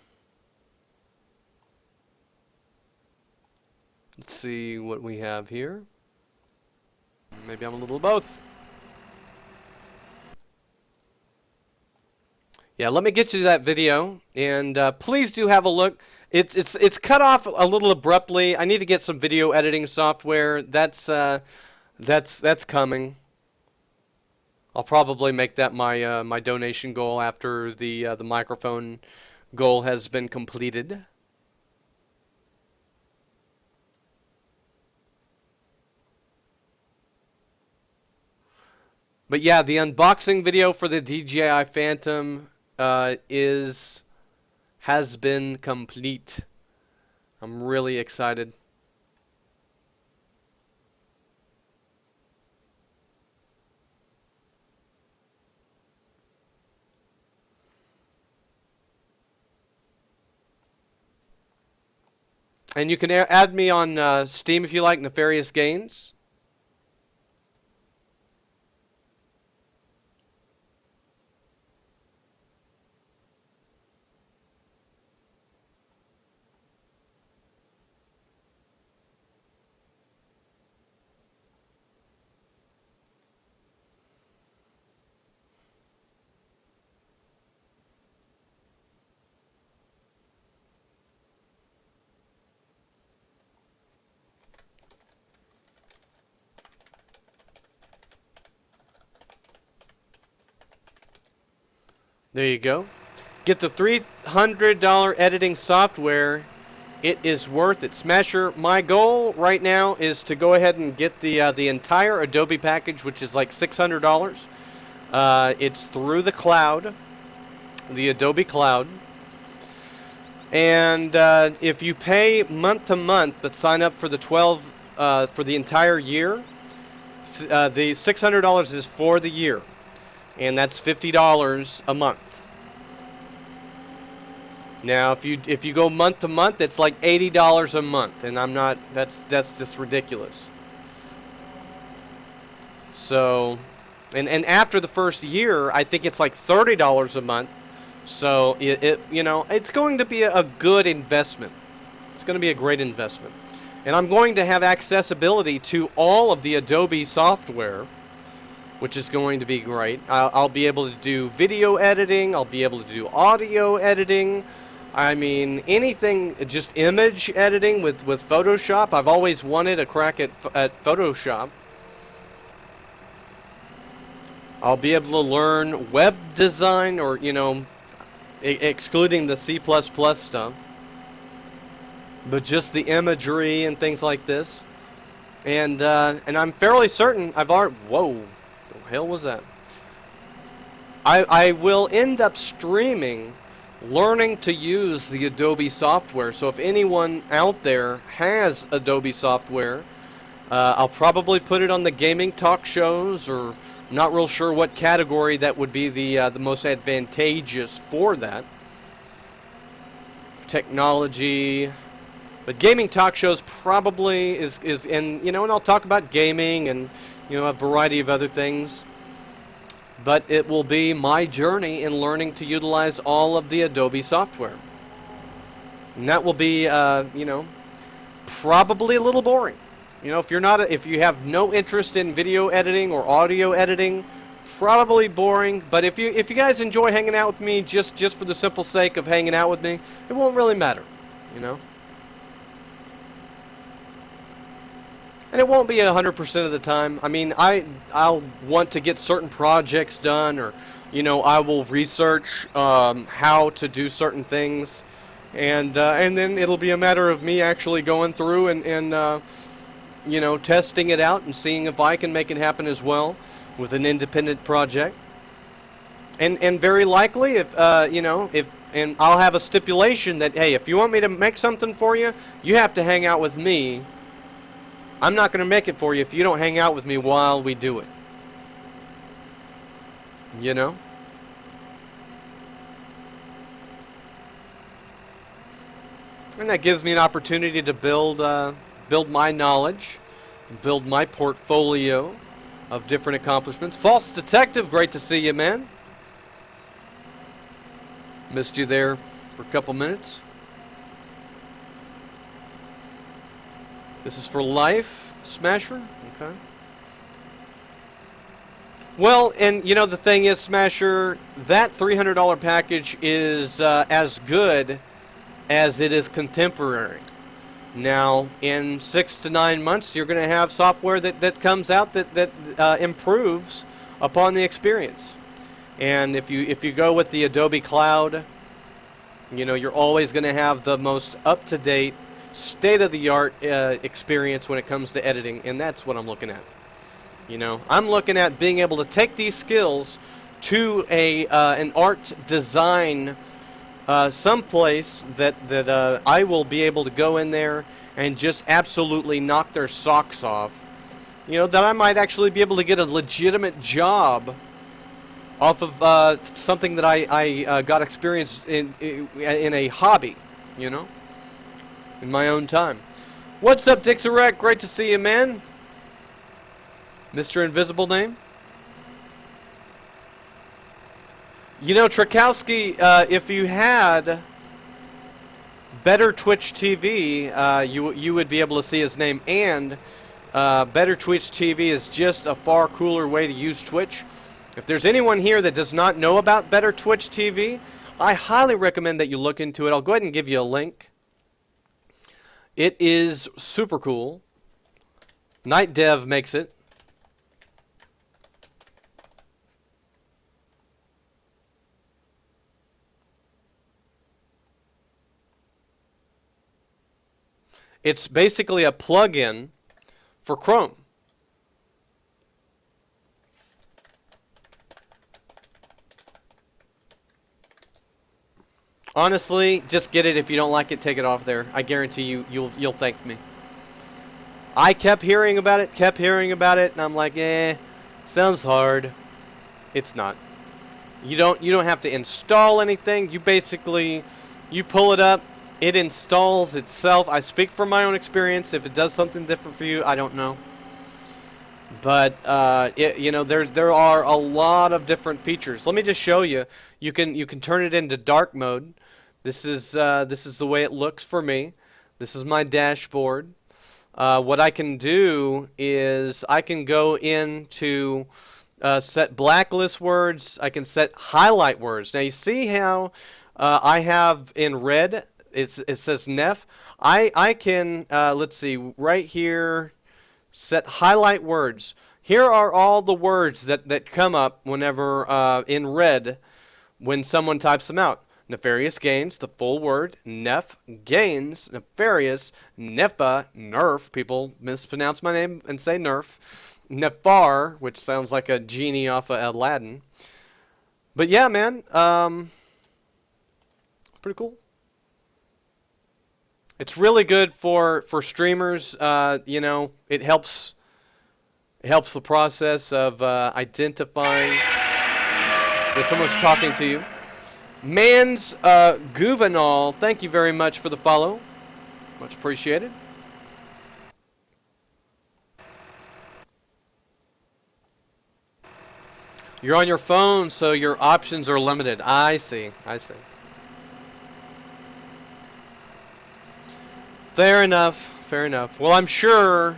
see what we have here. Maybe I'm a little of both. Yeah, let me get you to that video, and please do have a look. It's cut off a little abruptly. I need to get some video editing software. That's coming. I'll probably make that my my donation goal after the microphone goal has been completed. But yeah, the unboxing video for the DJI Phantom has been complete. I'm really excited. And you can add me on Steam if you like, Nefarious Games. There you go. Get the $300 editing software. It is worth it. Smasher, my goal right now is to go ahead and get the entire Adobe package, which is like $600. It's through the cloud, the Adobe Cloud. And if you pay month to month, but sign up for the for the entire year, the $600 is for the year, and that's $50 a month. Now, if you go month to month, it's like $80 a month, and I'm not. That's just ridiculous. So, and after the first year, I think it's like $30 a month. So you know, it's going to be a good investment. It's going to be a great investment, and I'm going to have accessibility to all of the Adobe software, which is going to be great. I'll be able to do video editing. I'll be able to do audio editing. I mean, anything, just image editing with Photoshop. I've always wanted a crack at Photoshop. I'll be able to learn web design, or, you know, excluding the C++ stuff, but just the imagery and things like this. And I'm fairly certain I've already. Whoa, the hell was that? I will end up streaming learning to use the Adobe software. So if anyone out there has Adobe software, I'll probably put it on the gaming talk shows, or not real sure what category that would be the most advantageous for that. Technology, but gaming talk shows probably is and and I'll talk about gaming and a variety of other things. But it will be my journey in learning to utilize all of the Adobe software. And that will be, probably a little boring. If you have no interest in video editing or audio editing, probably boring. But if you guys enjoy hanging out with me just for the simple sake of hanging out with me, it won't really matter, And it won't be 100% of the time. I mean, I'll want to get certain projects done, or I will research how to do certain things, and then it'll be a matter of me actually going through and testing it out and seeing if I can make it happen as well with an independent project. And very likely, if and I'll have a stipulation that, hey, if you want me to make something for you, you have to hang out with me. I'm not going to make it for you if you don't hang out with me while we do it. And that gives me an opportunity to build my knowledge, build my portfolio of different accomplishments. False Detective, great to see you, man. Missed you there for a couple minutes. This is for life, Smasher? Okay. Well, and the thing is, Smasher, that $300 package is as good as it is contemporary. Now, in 6 to 9 months, you're going to have software that comes out that improves upon the experience. And if you go with the Adobe Cloud, you're always going to have the most up-to-date, state-of-the-art experience when it comes to editing, and that's what I'm looking at. I'm looking at being able to take these skills to an art design someplace that I will be able to go in there and just absolutely knock their socks off. That I might actually be able to get a legitimate job off of something that I got experience in a hobby, in my own time. What's up, Dixerect? Great to see you, man. Mr. Invisible Name. Trakowski, if you had Better Twitch TV, you would be able to see his name. And Better Twitch TV is just a far cooler way to use Twitch. If there's anyone here that does not know about Better Twitch TV, I highly recommend that you look into it. I'll go ahead and give you a link. It is super cool. Night Dev makes it. It's basically a plugin for Chrome. Honestly, just get it. If you don't like it, take it off there. I guarantee you'll thank me. I kept hearing about it, and I'm like, sounds hard. It's not. You don't have to install anything. You basically pull it up, it installs itself. I speak from my own experience. If it does something different for you, I don't know. But there are a lot of different features. Let me just show you. You can turn it into dark mode. This is the way it looks for me. This is my dashboard. What I can do is I can go into set blacklist words. I can set highlight words. Now you see how I have in red. It says Nef. I can let's see right here. Set highlight words. Here are all the words that come up whenever in red when someone types them out. Nefarious Gains, the full word, Nef Gains, Nefarious, Nefa, Nerf. People mispronounce my name and say Nerf. Nefar, which sounds like a genie off of Aladdin. But yeah, man, pretty cool. It's really good for streamers. You know, it helps the process of identifying that someone's talking to you. Mans Guvenal, thank you very much for the follow. Much appreciated. You're on your phone, so your options are limited. I see. I see. Fair enough. Fair enough. Well, I'm sure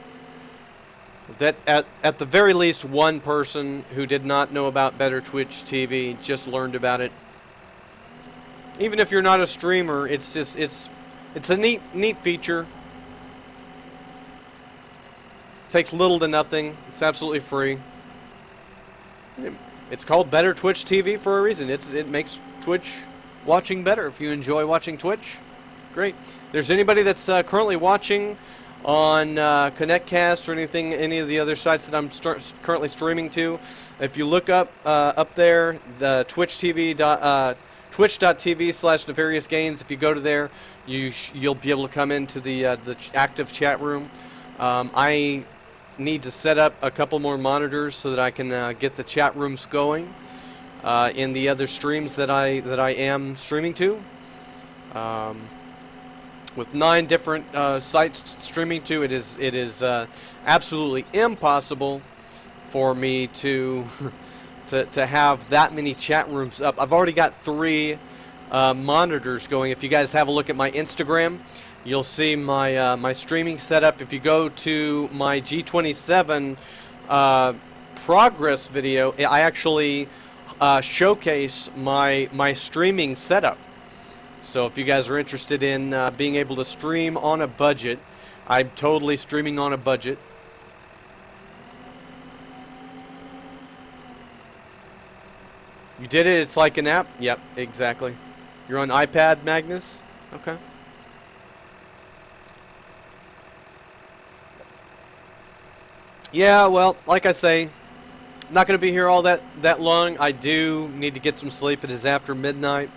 that at the very least one person who did not know about Better Twitch TV just learned about it. Even if you're not a streamer, it's just it's a neat feature. Takes little to nothing. It's absolutely free. It's called Better Twitch TV for a reason. It makes Twitch watching better. If you enjoy watching Twitch, great. If there's anybody that's currently watching on ConnectCast or any of the other sites that I'm currently streaming to, if you look up there the twitch.tv/Nefarious Gains, if you go to there, you'll be able to come into the active chat room. I need to set up a couple more monitors so that I can get the chat rooms going in the other streams that I am streaming to. With 9 different sites streaming to, it is absolutely impossible for me to to have that many chat rooms up. I've already got 3 monitors going. If you guys have a look at my Instagram, you'll see my my streaming setup. If you go to my G27 progress video, I actually showcase my streaming setup. So if you guys are interested in being able to stream on a budget, I'm totally streaming on a budget. You did it? It's like an app? Yep, exactly. You're on iPad, Magnus? Okay. Yeah, well, like I say, I'm not going to be here all that long. I do need to get some sleep. It is after midnight.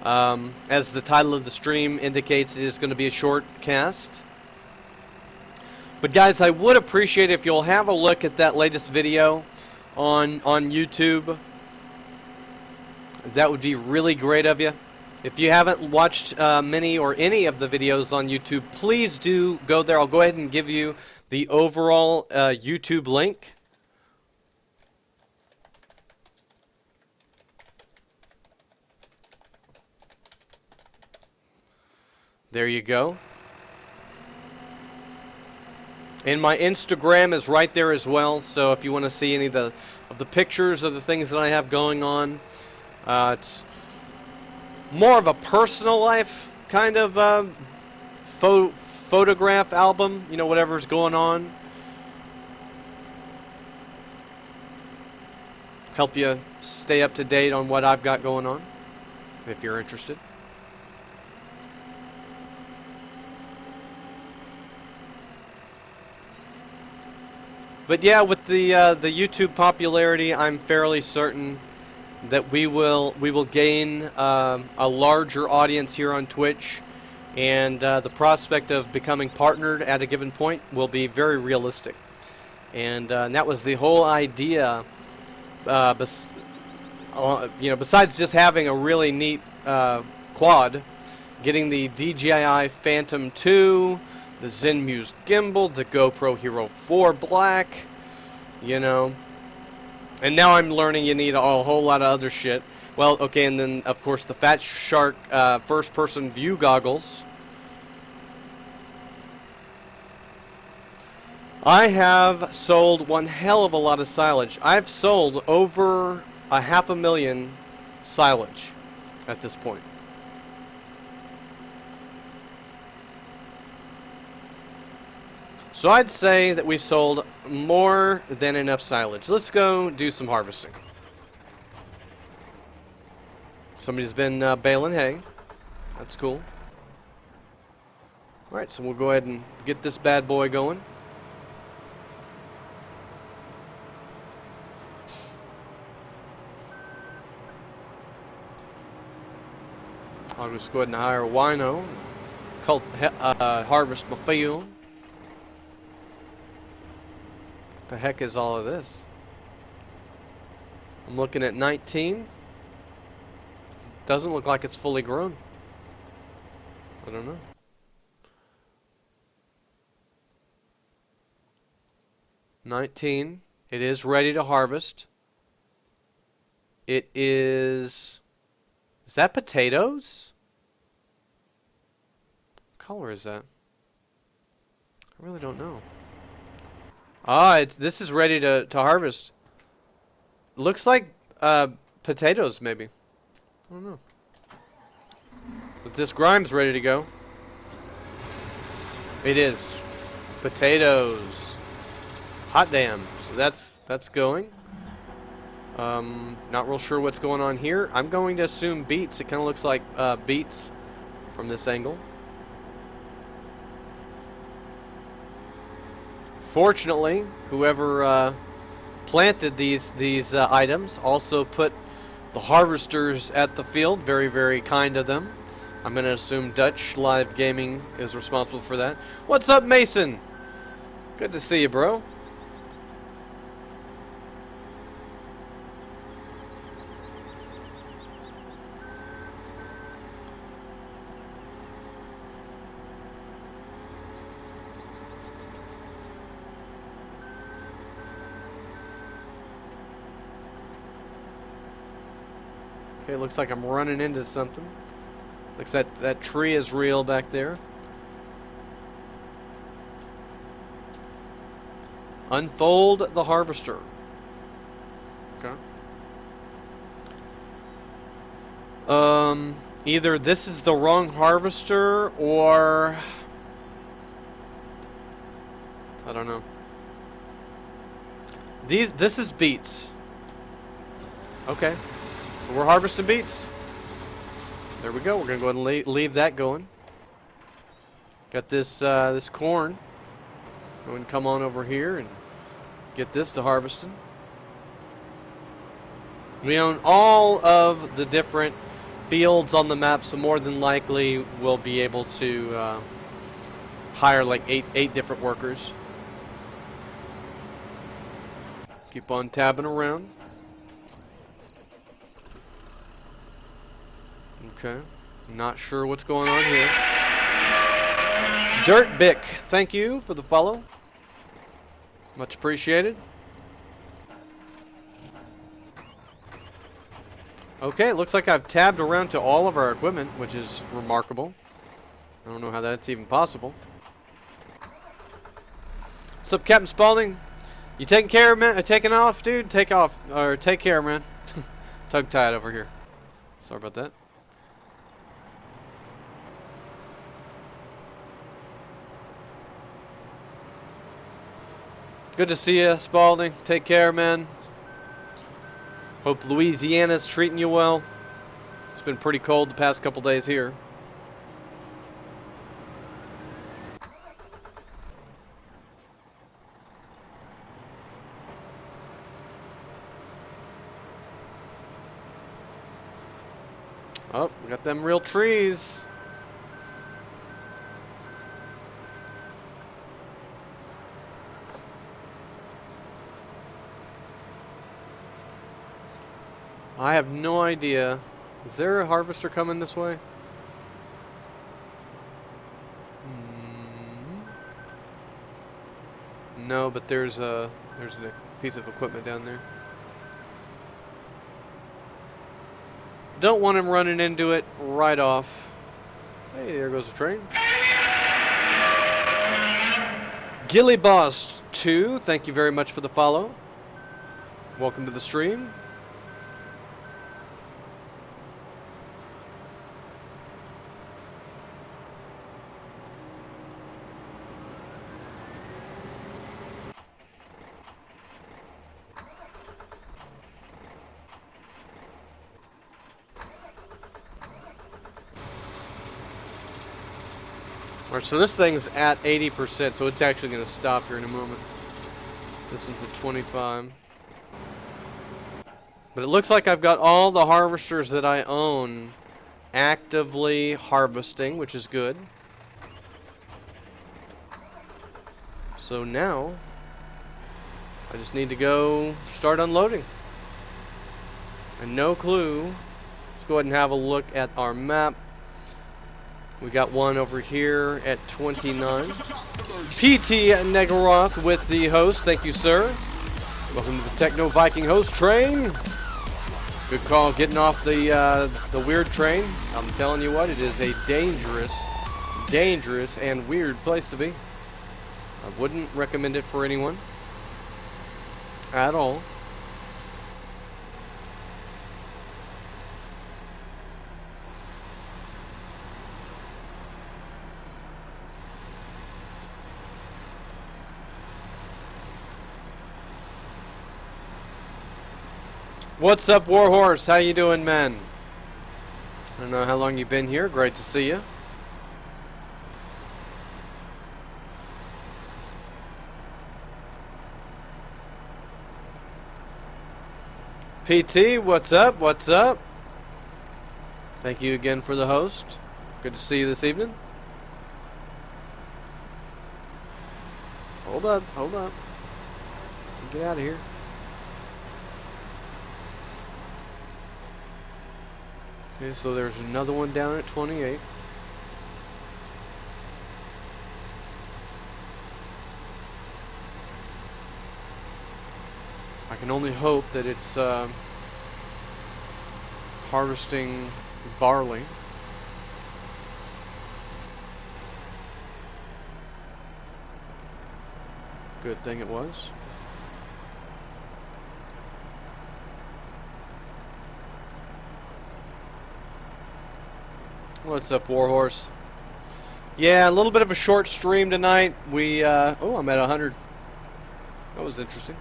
As the title of the stream indicates, it is going to be a short cast. But guys, I would appreciate it if you'll have a look at that latest video on YouTube. That would be really great of you. If you haven't watched many or any of the videos on YouTube, please do go there. I'll go ahead and give you the overall YouTube link. There you go. And my Instagram is right there as well, so if you want to see any of the pictures of the things that I have going on, it's more of a personal life kind of photograph album, you know, whatever's going on. Help you stay up to date on what I've got going on, if you're interested. But yeah, with the YouTube popularity, I'm fairly certain that we will gain a larger audience here on Twitch, and the prospect of becoming partnered at a given point will be very realistic. And that was the whole idea. You know, besides just having a really neat quad, getting the DJI Phantom 2. The Zenmuse gimbal, the GoPro Hero 4 Black, you know. And now I'm learning you need a whole lot of other shit. Well, okay, and then, of course, the Fat Shark first-person view goggles. I have sold one hell of a lot of silage. I've sold over 500,000 silage at this point. So I'd say that we've sold more than enough silage. Let's go do some harvesting. Somebody's been baling hay. That's cool. Alright, so we'll go ahead and get this bad boy going. I'll just go ahead and hire a wino. Harvest my field. The heck is all of this? I'm looking at 19. Doesn't look like it's fully grown. I don't know. $19. It is ready to harvest. It is... Is that potatoes? What color is that? I really don't know. Ah, this is ready to harvest. Looks like potatoes, maybe. I don't know. But this grime's ready to go. It is. Potatoes. Hot damn. So that's going. Not real sure what's going on here. I'm going to assume beets. It kind of looks like beets from this angle. Fortunately, whoever planted these items also put the harvesters at the field. Very, very kind of them. I'm going to assume Dutch Live Gaming is responsible for that. What's up, Mason? Good to see you, bro. Okay, looks like I'm running into something. Looks like that tree is real back there. Unfold the harvester. Okay. Either this is the wrong harvester or I don't know. This is beets. Okay. So we're harvesting beets. There we go. We're gonna go ahead and leave that going. Got this this corn. Go ahead and come on over here and get this to harvesting. We own all of the different fields on the map, so more than likely we'll be able to hire like eight different workers. Keep on tabbing around. Okay, not sure what's going on here. Dirt Bick, thank you for the follow. Much appreciated. Okay, it looks like I've tabbed around to all of our equipment, which is remarkable. I don't know how that's even possible. What's up, Captain Spaulding? You taking care of man? Taking off, dude? Take off, or take care, man. Tug tied over here. Sorry about that. Good to see you, Spaulding. Take care, man. Hope Louisiana's treating you well. It's been pretty cold the past couple days here. Oh, we got them real trees. I have no idea. Is there a harvester coming this way? No, but there's a piece of equipment down there. Don't want him running into it right off. Hey, there goes the train. Gilly Boss 2, thank you very much for the follow. Welcome to the stream. Alright, so this thing's at 80%, so it's actually going to stop here in a moment. This one's at 25. But it looks like I've got all the harvesters that I own actively harvesting, which is good. So now, I just need to go start unloading. And no clue. Let's go ahead and have a look at our map. We got one over here at 29. PT Negaroth with the host. Thank you, sir. Welcome to the Techno Viking host train. Good call getting off the weird train. I'm telling you what, it is a dangerous and weird place to be. I wouldn't recommend it for anyone at all. What's up, Warhorse? How you doing, man? I don't know how long you've been here. Great to see you. PT, what's up? What's up? Thank you again for the host. Good to see you this evening. Hold up, hold up. Get out of here. Okay, so there's another one down at 28. I can only hope that it's harvesting barley. Good thing it was. What's up, Warhorse? Yeah, a little bit of a short stream tonight. We, oh, I'm at 100. That was interesting.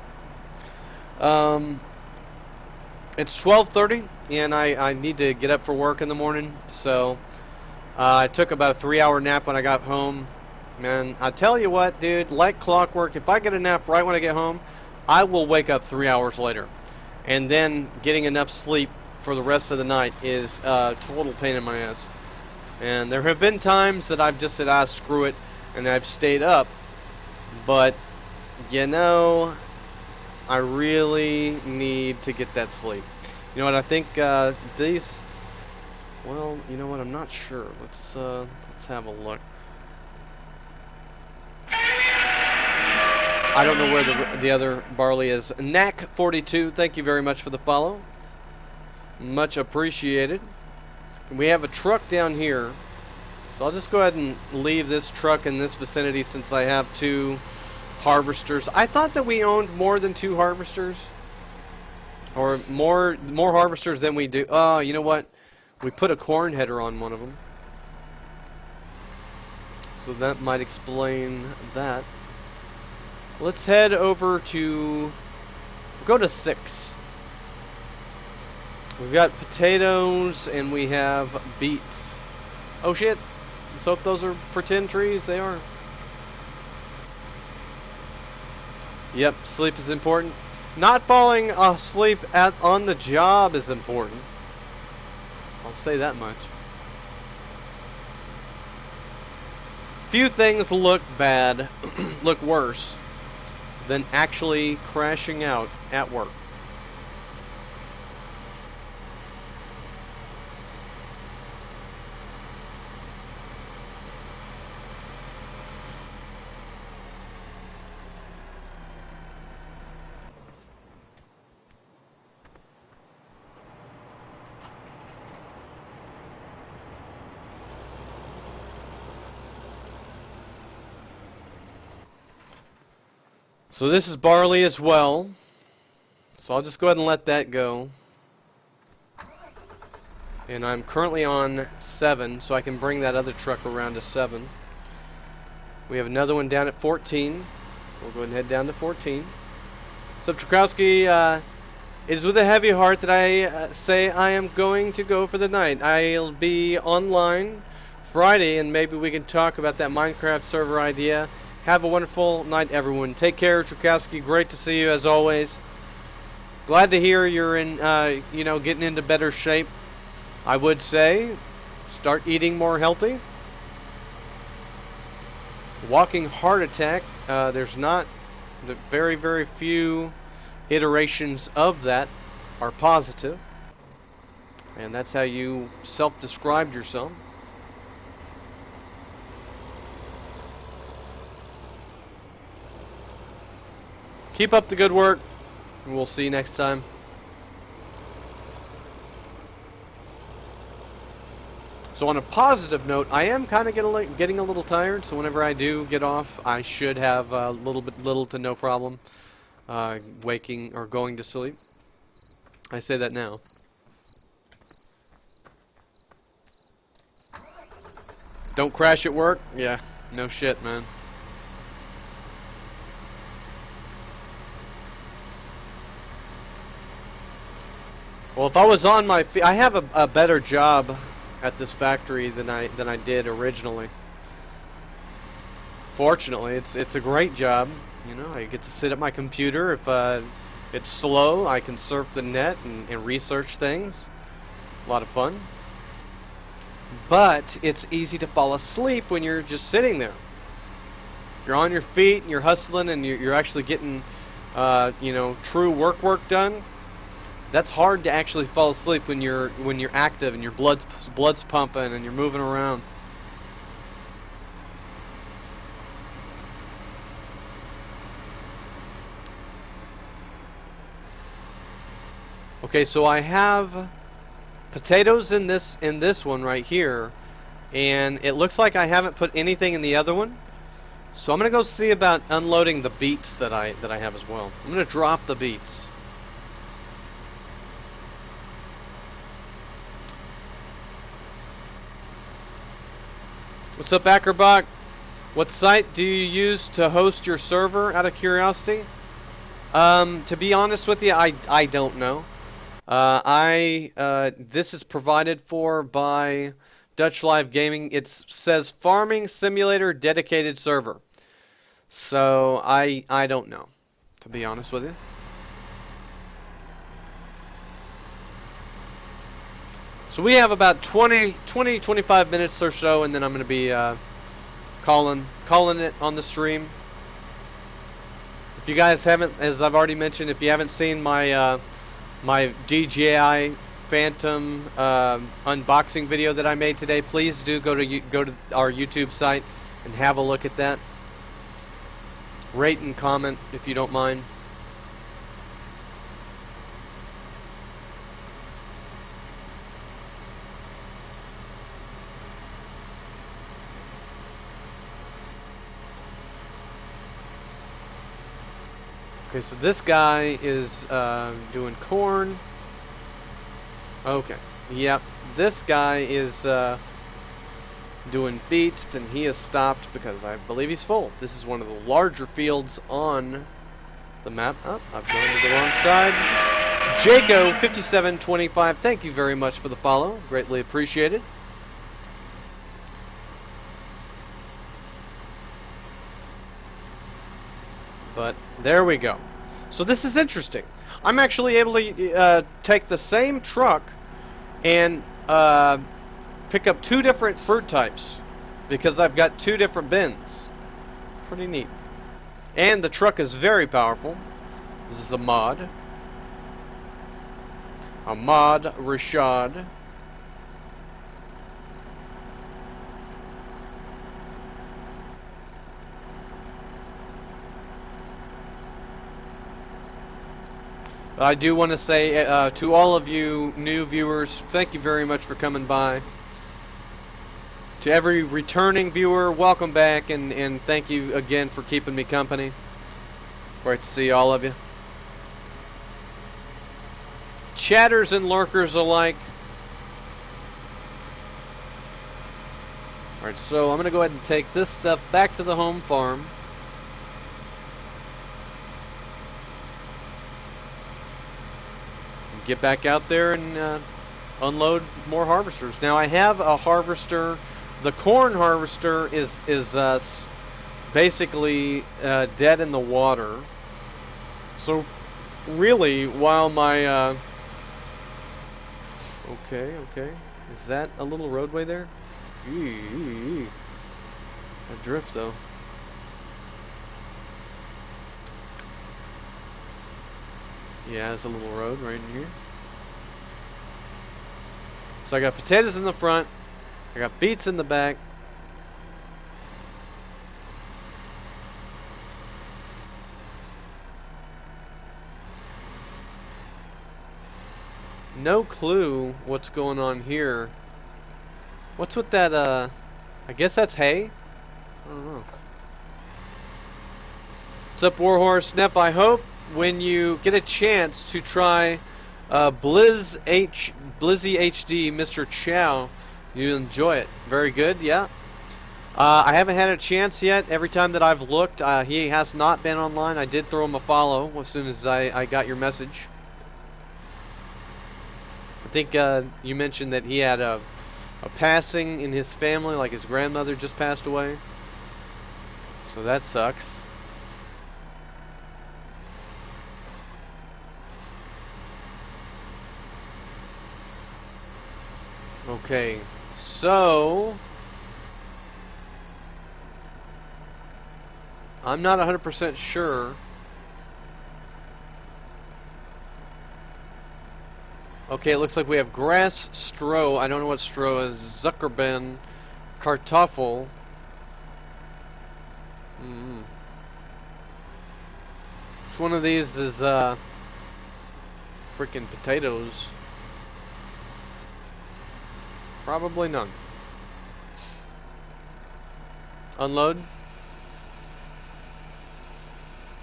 It's 12:30, and I need to get up for work in the morning, so I took about a 3-hour nap when I got home. Man, I tell you what, dude, like clockwork, if I get a nap right when I get home, I will wake up 3 hours later. And then getting enough sleep for the rest of the night is a total pain in my ass. And there have been times that I've just said, ah, screw it, and I've stayed up. But, you know, I really need to get that sleep. You know what, I think these, well, you know what, I'm not sure. Let's have a look. I don't know where the other barley is. Knack42, thank you very much for the follow. Much appreciated. We have a truck down here, so I'll just go ahead and leave this truck in this vicinity since I have 2 harvesters. I thought that we owned more than 2 harvesters, or more harvesters than we do. Oh, you know what? We put a corn header on one of them, so that might explain that. Let's head over to, go to 6. We've got potatoes and we have beets. Oh shit. Let's hope those are pretend trees. They are. Yep, sleep is important. Not falling asleep on the job is important. I'll say that much. Few things look bad, look worse than actually crashing out at work. So this is barley as well. So I'll just go ahead and let that go. And I'm currently on 7, so I can bring that other truck around to 7. We have another one down at 14. So we'll go ahead and head down to 14. What's up, Trukowski? It is with a heavy heart that I say I am going to go for the night. I'll be online Friday, and maybe we can talk about that Minecraft server idea. Have a wonderful night, everyone. Take care, Trukowski. Great to see you as always. Glad to hear you're in, getting into better shape. I would say, start eating more healthy. Walking heart attack. There's not the very, very few iterations of that are positive, and that's how you self-described yourself. Keep up the good work, and we'll see you next time. So on a positive note, I am kind of getting a little tired, so whenever I do get off, I should have little to no problem waking or going to sleep. I say that now. Don't crash at work? Yeah, no shit, man. Well, if I was on my feet, I have a better job at this factory than I did originally. Fortunately, it's a great job. You know, I get to sit at my computer. If it's slow, I can surf the net and research things. A lot of fun. But it's easy to fall asleep when you're just sitting there. If you're on your feet and you're hustling and you're actually getting, true work done, that's hard to actually fall asleep when you're active and your blood's pumping and you're moving around. Okay, so I have potatoes in this one right here, and it looks like I haven't put anything in the other one. So I'm gonna go see about unloading the beets that I have as well. I'm gonna drop the beets. What's up, Ackerbach? What site do you use to host your server, out of curiosity? To be honest with you, I don't know. This is provided for by Dutch Live Gaming. It says Farming Simulator Dedicated Server. So I don't know, to be honest with you. So we have about 25 minutes or so, and then I'm going to be calling it on the stream. If you guys haven't, as I've already mentioned, if you haven't seen my my DJI Phantom unboxing video that I made today, please do go to our YouTube site and have a look at that. Rate and comment if you don't mind. Okay, so this guy is doing corn. Okay, yep, this guy is doing beets, and he has stopped because I believe he's full. This is one of the larger fields on the map. Oh, I've gone to the wrong side. Jaco5725, thank you very much for the follow. Greatly appreciated. But there we go. So this is interesting. I'm actually able to take the same truck and pick up two different fruit types because I've got two different bins. Pretty neat. And the truck is very powerful. This is a mod. Ahmad Rashad. I do want to say to all of you new viewers, thank you very much for coming by. To every returning viewer, welcome back, and thank you again for keeping me company. Great to see all of you. Chatters and lurkers alike. Alright, so I'm going to go ahead and take this stuff back to the home farm. Get back out there and unload more harvesters. Now I have a harvester the corn harvester is basically dead in the water. So really, while my okay, is that a little roadway there? Eee. A drift though. Yeah, there's a little road right in here. So I got potatoes in the front, I got beets in the back. No clue what's going on here. What's with that, I guess that's hay? I don't know. What's up, Warhorse? Nep, I hope when you get a chance to try Blizzy HD Mr. Chow, you enjoy it. Very good, yeah. I haven't had a chance yet. Every time that I've looked, he has not been online. I did throw him a follow as soon as I got your message. I think you mentioned that he had a passing in his family, like his grandmother just passed away. So that sucks. Okay, so I'm not 100% sure. Okay, it looks like we have grass, stro. I don't know what stro is. Zuckerben, Kartoffel. Which one of these is freaking potatoes? Probably none. Unload.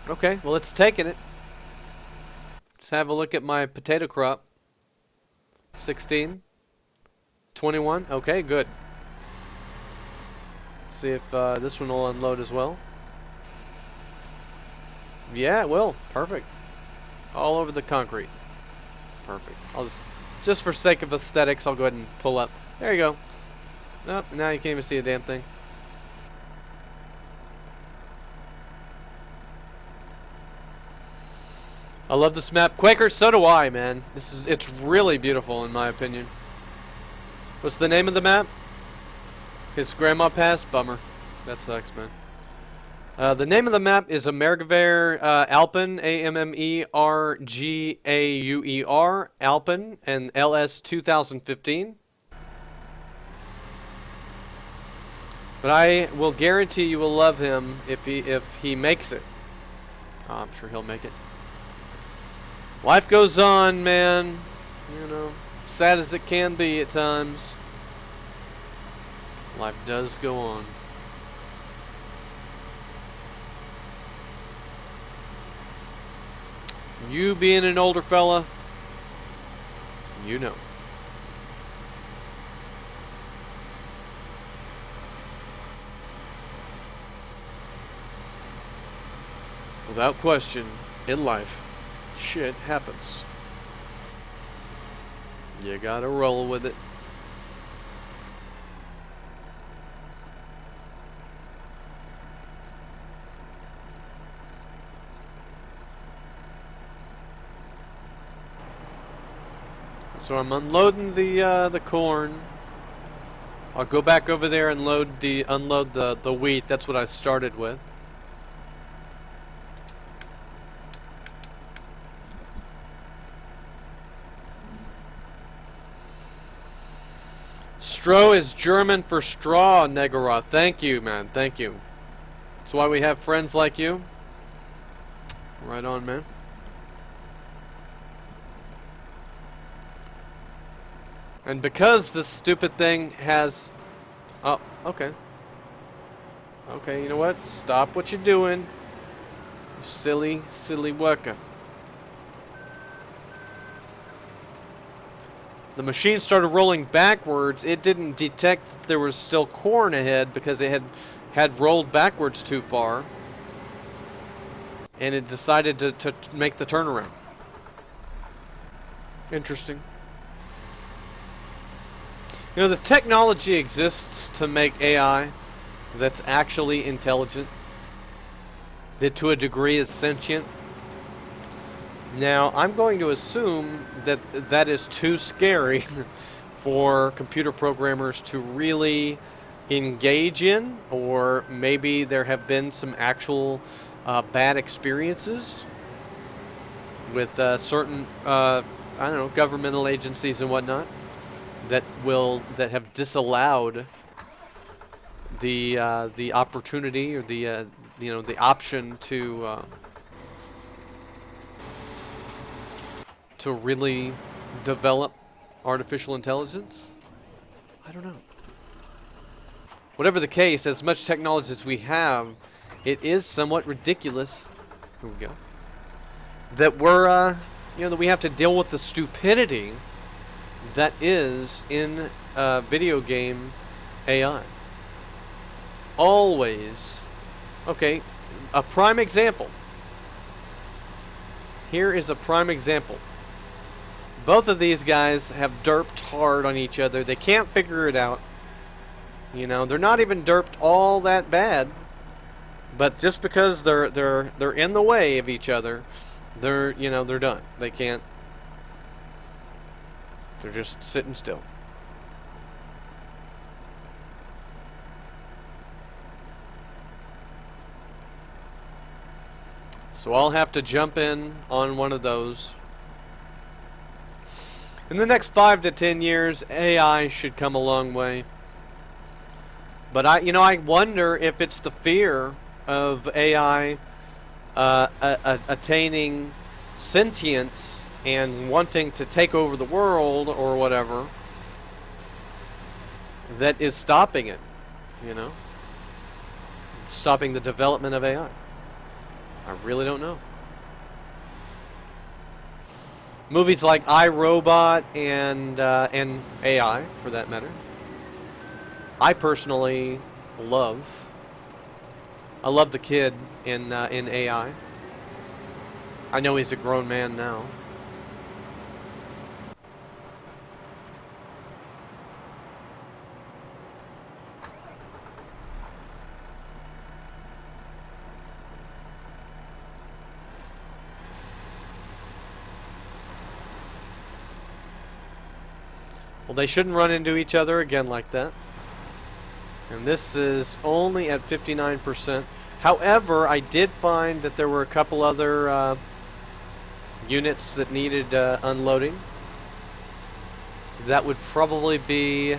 Okay, well, it's taking it. Let's have a look at my potato crop. 16. 21. Okay, good. Let's see if this one will unload as well. Yeah, it will. Perfect. All over the concrete. Perfect. I'll just for sake of aesthetics, I'll go ahead and pull up. There you go. Nope, now you can't even see a damn thing. I love this map. Quaker, so do I, man. It's really beautiful in my opinion. What's the name of the map? His grandma passed? Bummer. That sucks, man. The name of the map is Amergauer Alpen, Amergauer, Alpen, and LS 2015. But I will guarantee you will love him if he makes it. Oh, I'm sure he'll make it. Life goes on, man. You know, sad as it can be at times. Life does go on. You being an older fella, you know. Without question, in life, shit happens. You gotta roll with it. So I'm unloading the corn. I'll go back over there and unload the wheat. That's what I started with. Stro is German for straw, Negara. Thank you, man. Thank you. That's why we have friends like you. Right on, man. And because this stupid thing has... Oh, okay. Okay, you know what? Stop what you're doing. You silly, silly worker. The machine started rolling backwards. It didn't detect that there was still corn ahead because it had rolled backwards too far. And it decided to make the turnaround. Interesting. You know, the technology exists to make AI that's actually intelligent, that to a degree is sentient. Now, I'm going to assume that that is too scary for computer programmers to really engage in, or maybe there have been some actual bad experiences with certain, I don't know, governmental agencies and whatnot that have disallowed the opportunity or the the option to really develop artificial intelligence. I don't know. Whatever the case, as much technology as we have, it is somewhat ridiculous. Here we go. That we're that we have to deal with the stupidity that is in video game AI. Always. Okay, a prime example. Here is a prime example. Both of these guys have derped hard on each other. They can't figure it out. You know, they're not even derped all that bad. But just because they're in the way of each other, they're done. They can't. They're just sitting still. So I'll have to jump in on one of those. In the next 5 to 10 years, AI should come a long way. But I wonder if it's the fear of AI attaining sentience and wanting to take over the world or whatever that is stopping it, stopping the development of AI. I really don't know. Movies like I, Robot and AI, for that matter, I personally love. I love the kid in AI. I know he's a grown man now. Well, they shouldn't run into each other again like that. And this is only at 59%. However, I did find that there were a couple other units that needed unloading. That would probably be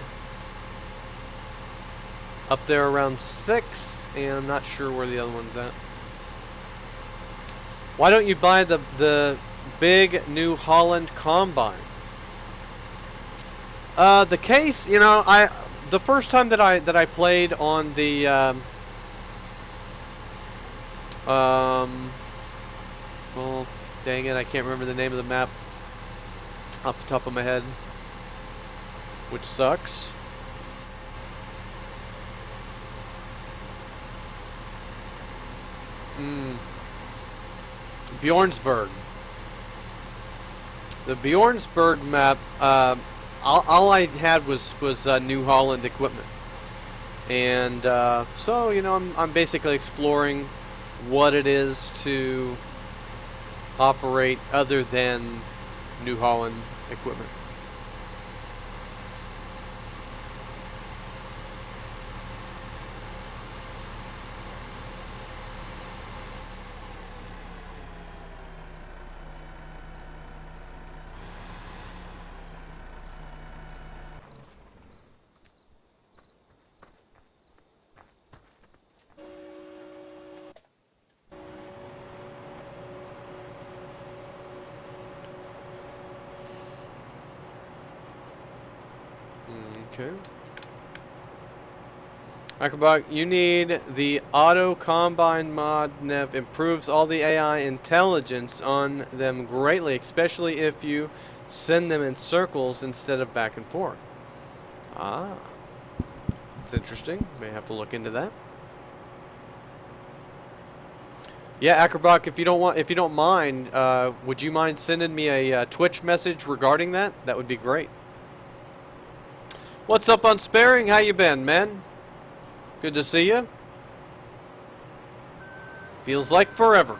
up there around 6, and I'm not sure where the other one's at. Why don't you buy the big New Holland Combine? The case, the first time that I played on the well, dang it, I can't remember the name of the map off the top of my head, which sucks. Bjornsburg. The Bjornsburg map, all I had was New Holland equipment, and so I'm basically exploring what it is to operate other than New Holland equipment. Okay. Acrobat, you need the Auto Combine mod. Nev improves all the AI intelligence on them greatly, especially if you send them in circles instead of back and forth. Ah, it's interesting. May have to look into that. Yeah, Acrobat, if you don't mind, would you mind sending me a Twitch message regarding that? That would be great. What's up, Unsparing? How you been, man? Good to see you. Feels like forever.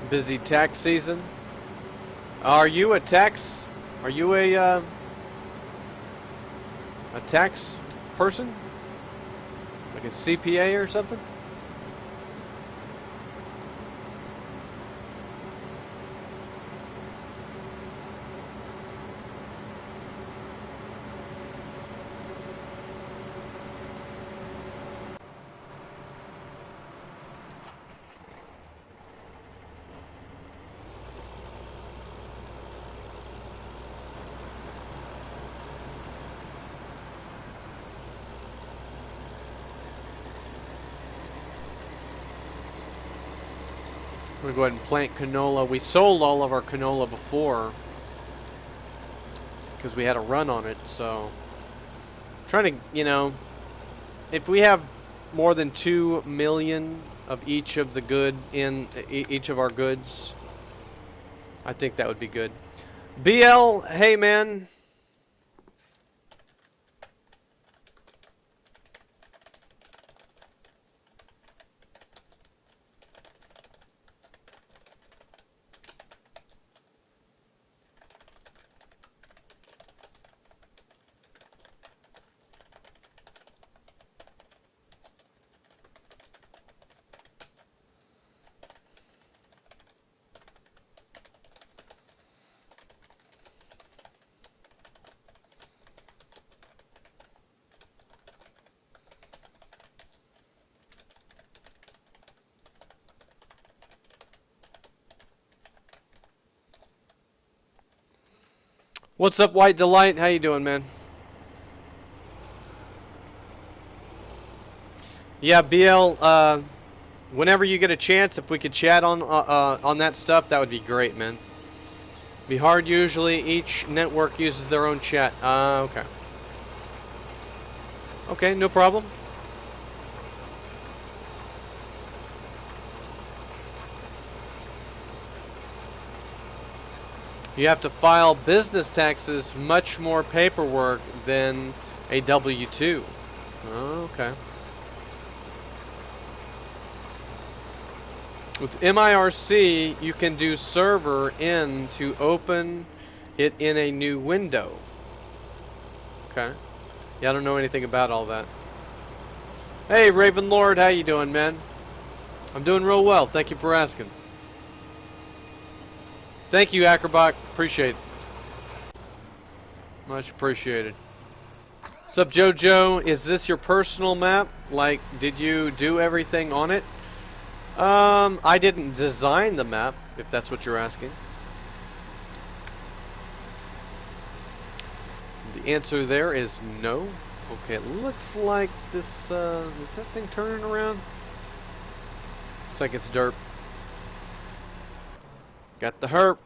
Busy tax season. Are you a tax? Are you a tax person? Like a CPA or something? I'm gonna go ahead and plant canola. We sold all of our canola before because we had a run on it, so trying to, you know, if we have more than 2 million of each of the good in each of our goods, I think that would be good. BL, hey man. What's up, White Delight? How you doing, man? Yeah, BL. Whenever you get a chance, if we could chat on that stuff, that would be great, man. Be hard usually. Each network uses their own chat. Okay. Okay, no problem. You have to file business taxes, much more paperwork than a W-2. Okay. With MIRC, you can do server in to open it in a new window. Okay. Yeah, I don't know anything about all that. Hey, Raven Lord, how you doing, man? I'm doing real well. Thank you for asking. Thank you, Acrobat. Appreciate it. Much appreciated. What's up, JoJo? Is this your personal map? Like, did you do everything on it? I didn't design the map, if that's what you're asking. The answer there is no. Okay, it looks like this, is that thing turning around? Looks like it's derp. Got the herp.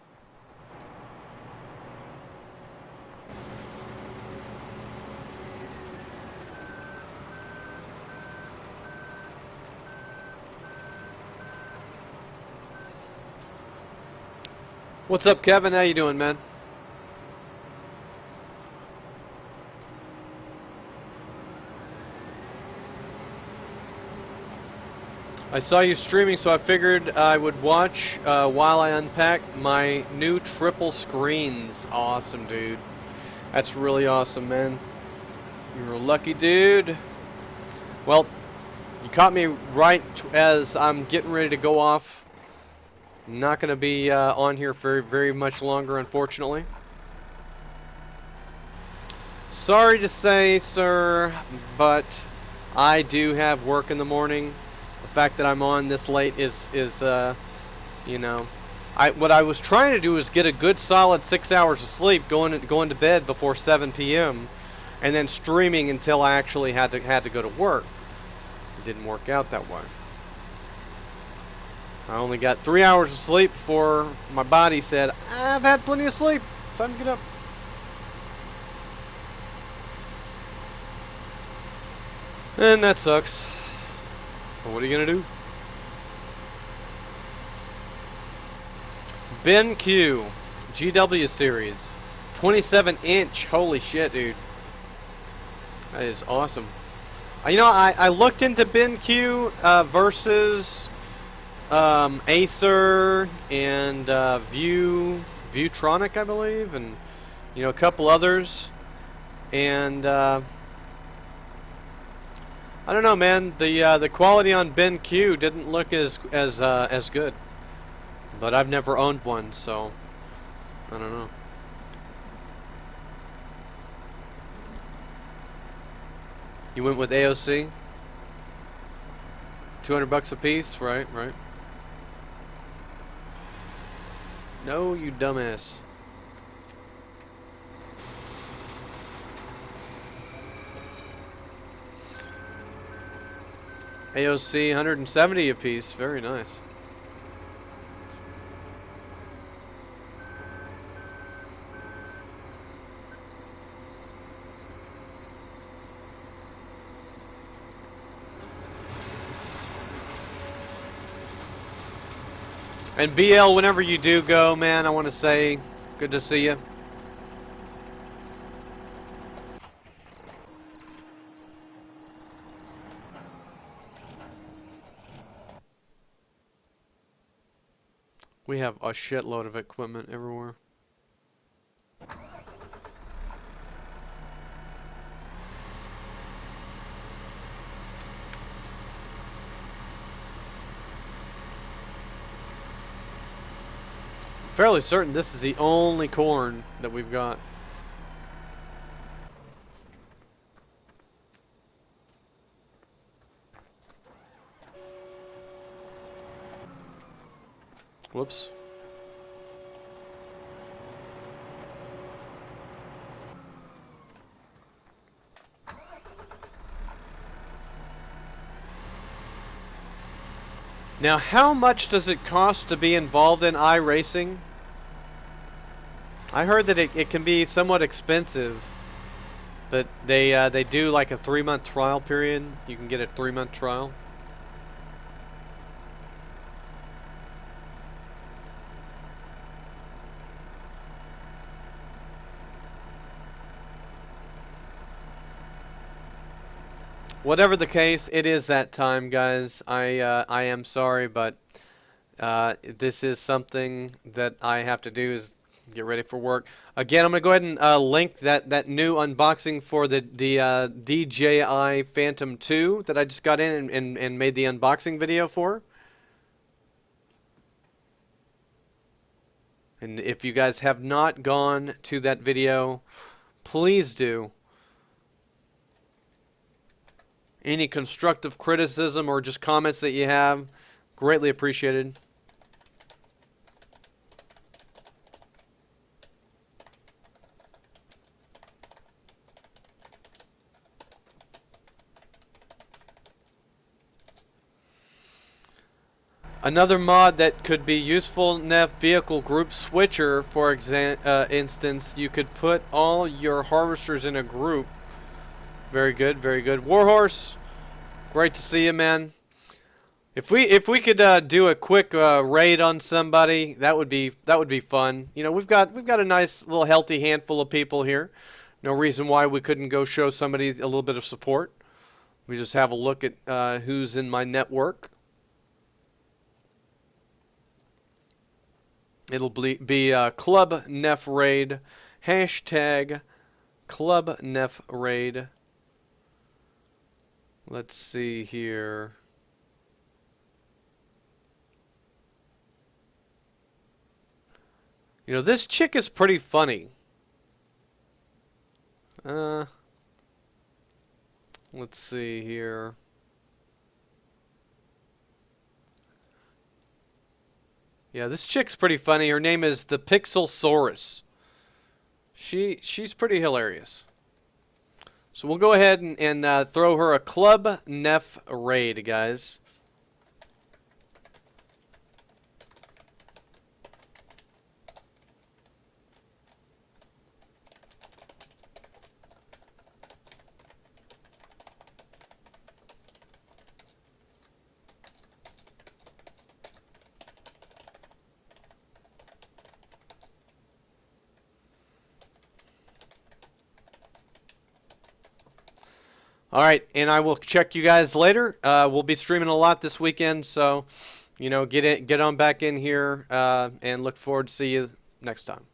What's up, Kevin? How you doing, man? I saw you streaming, so I figured I would watch while I unpack my new triple screens. Awesome, dude. That's really awesome, man. You're a lucky dude. Well, you caught me right as I'm getting ready to go off. I'm not going to be on here for very much longer, unfortunately. Sorry to say, sir, but I do have work in the morning. The fact that I'm on this late is you know, what I was trying to do is get a good solid 6 hours of sleep, going to bed before 7 p.m. and then streaming until I actually had to go to work. It didn't work out that way. I only got 3 hours of sleep before my body said, I've had plenty of sleep. Time to get up. And that sucks. But what are you going to do? Ben Q. GW series. 27-inch. Holy shit, dude. That is awesome. You know, I looked into Ben Q versus Acer and Viewtronic, I believe, and you know, a couple others. And I don't know, man. The quality on Ben Q didn't look as good. But I've never owned one, so I don't know. You went with AOC? $200 a piece? Right. No, you dumbass. AOC, 170 a piece. Very nice. And BL, whenever you do go, man, I want to say good to see you. We have a shitload of equipment everywhere. Fairly certain this is the only corn that we've got. Whoops. Now, how much does it cost to be involved in iRacing? I heard that it can be somewhat expensive, but they do like a 3-month trial period. You can get a 3-month trial. Whatever the case, it is that time, guys. I am sorry, but this is something that I have to do, is get ready for work. Again, I'm gonna go ahead and link that new unboxing for the DJI Phantom 2 that I just got in and made the unboxing video for. And if you guys have not gone to that video, please do. Any constructive criticism or just comments that you have, greatly appreciated. Another mod that could be useful, Nef Vehicle Group Switcher, for instance, you could put all your harvesters in a group. Very good, very good. Warhorse, great to see you, man. If we could do a quick raid on somebody, that would be fun. You know, we've got a nice little healthy handful of people here. No reason why we couldn't go show somebody a little bit of support. We just have a look at who's in my network. It'll be Club Nef Raid, hashtag Club Nef Raid. Let's see here. You know, this chick is pretty funny. Let's see here. Yeah, this chick's pretty funny. Her name is the Pixelsaurus. She's pretty hilarious. So we'll go ahead and throw her a Club Nef raid, guys. All right, and I will check you guys later. We'll be streaming a lot this weekend, so get on back in here, and look forward to see you next time.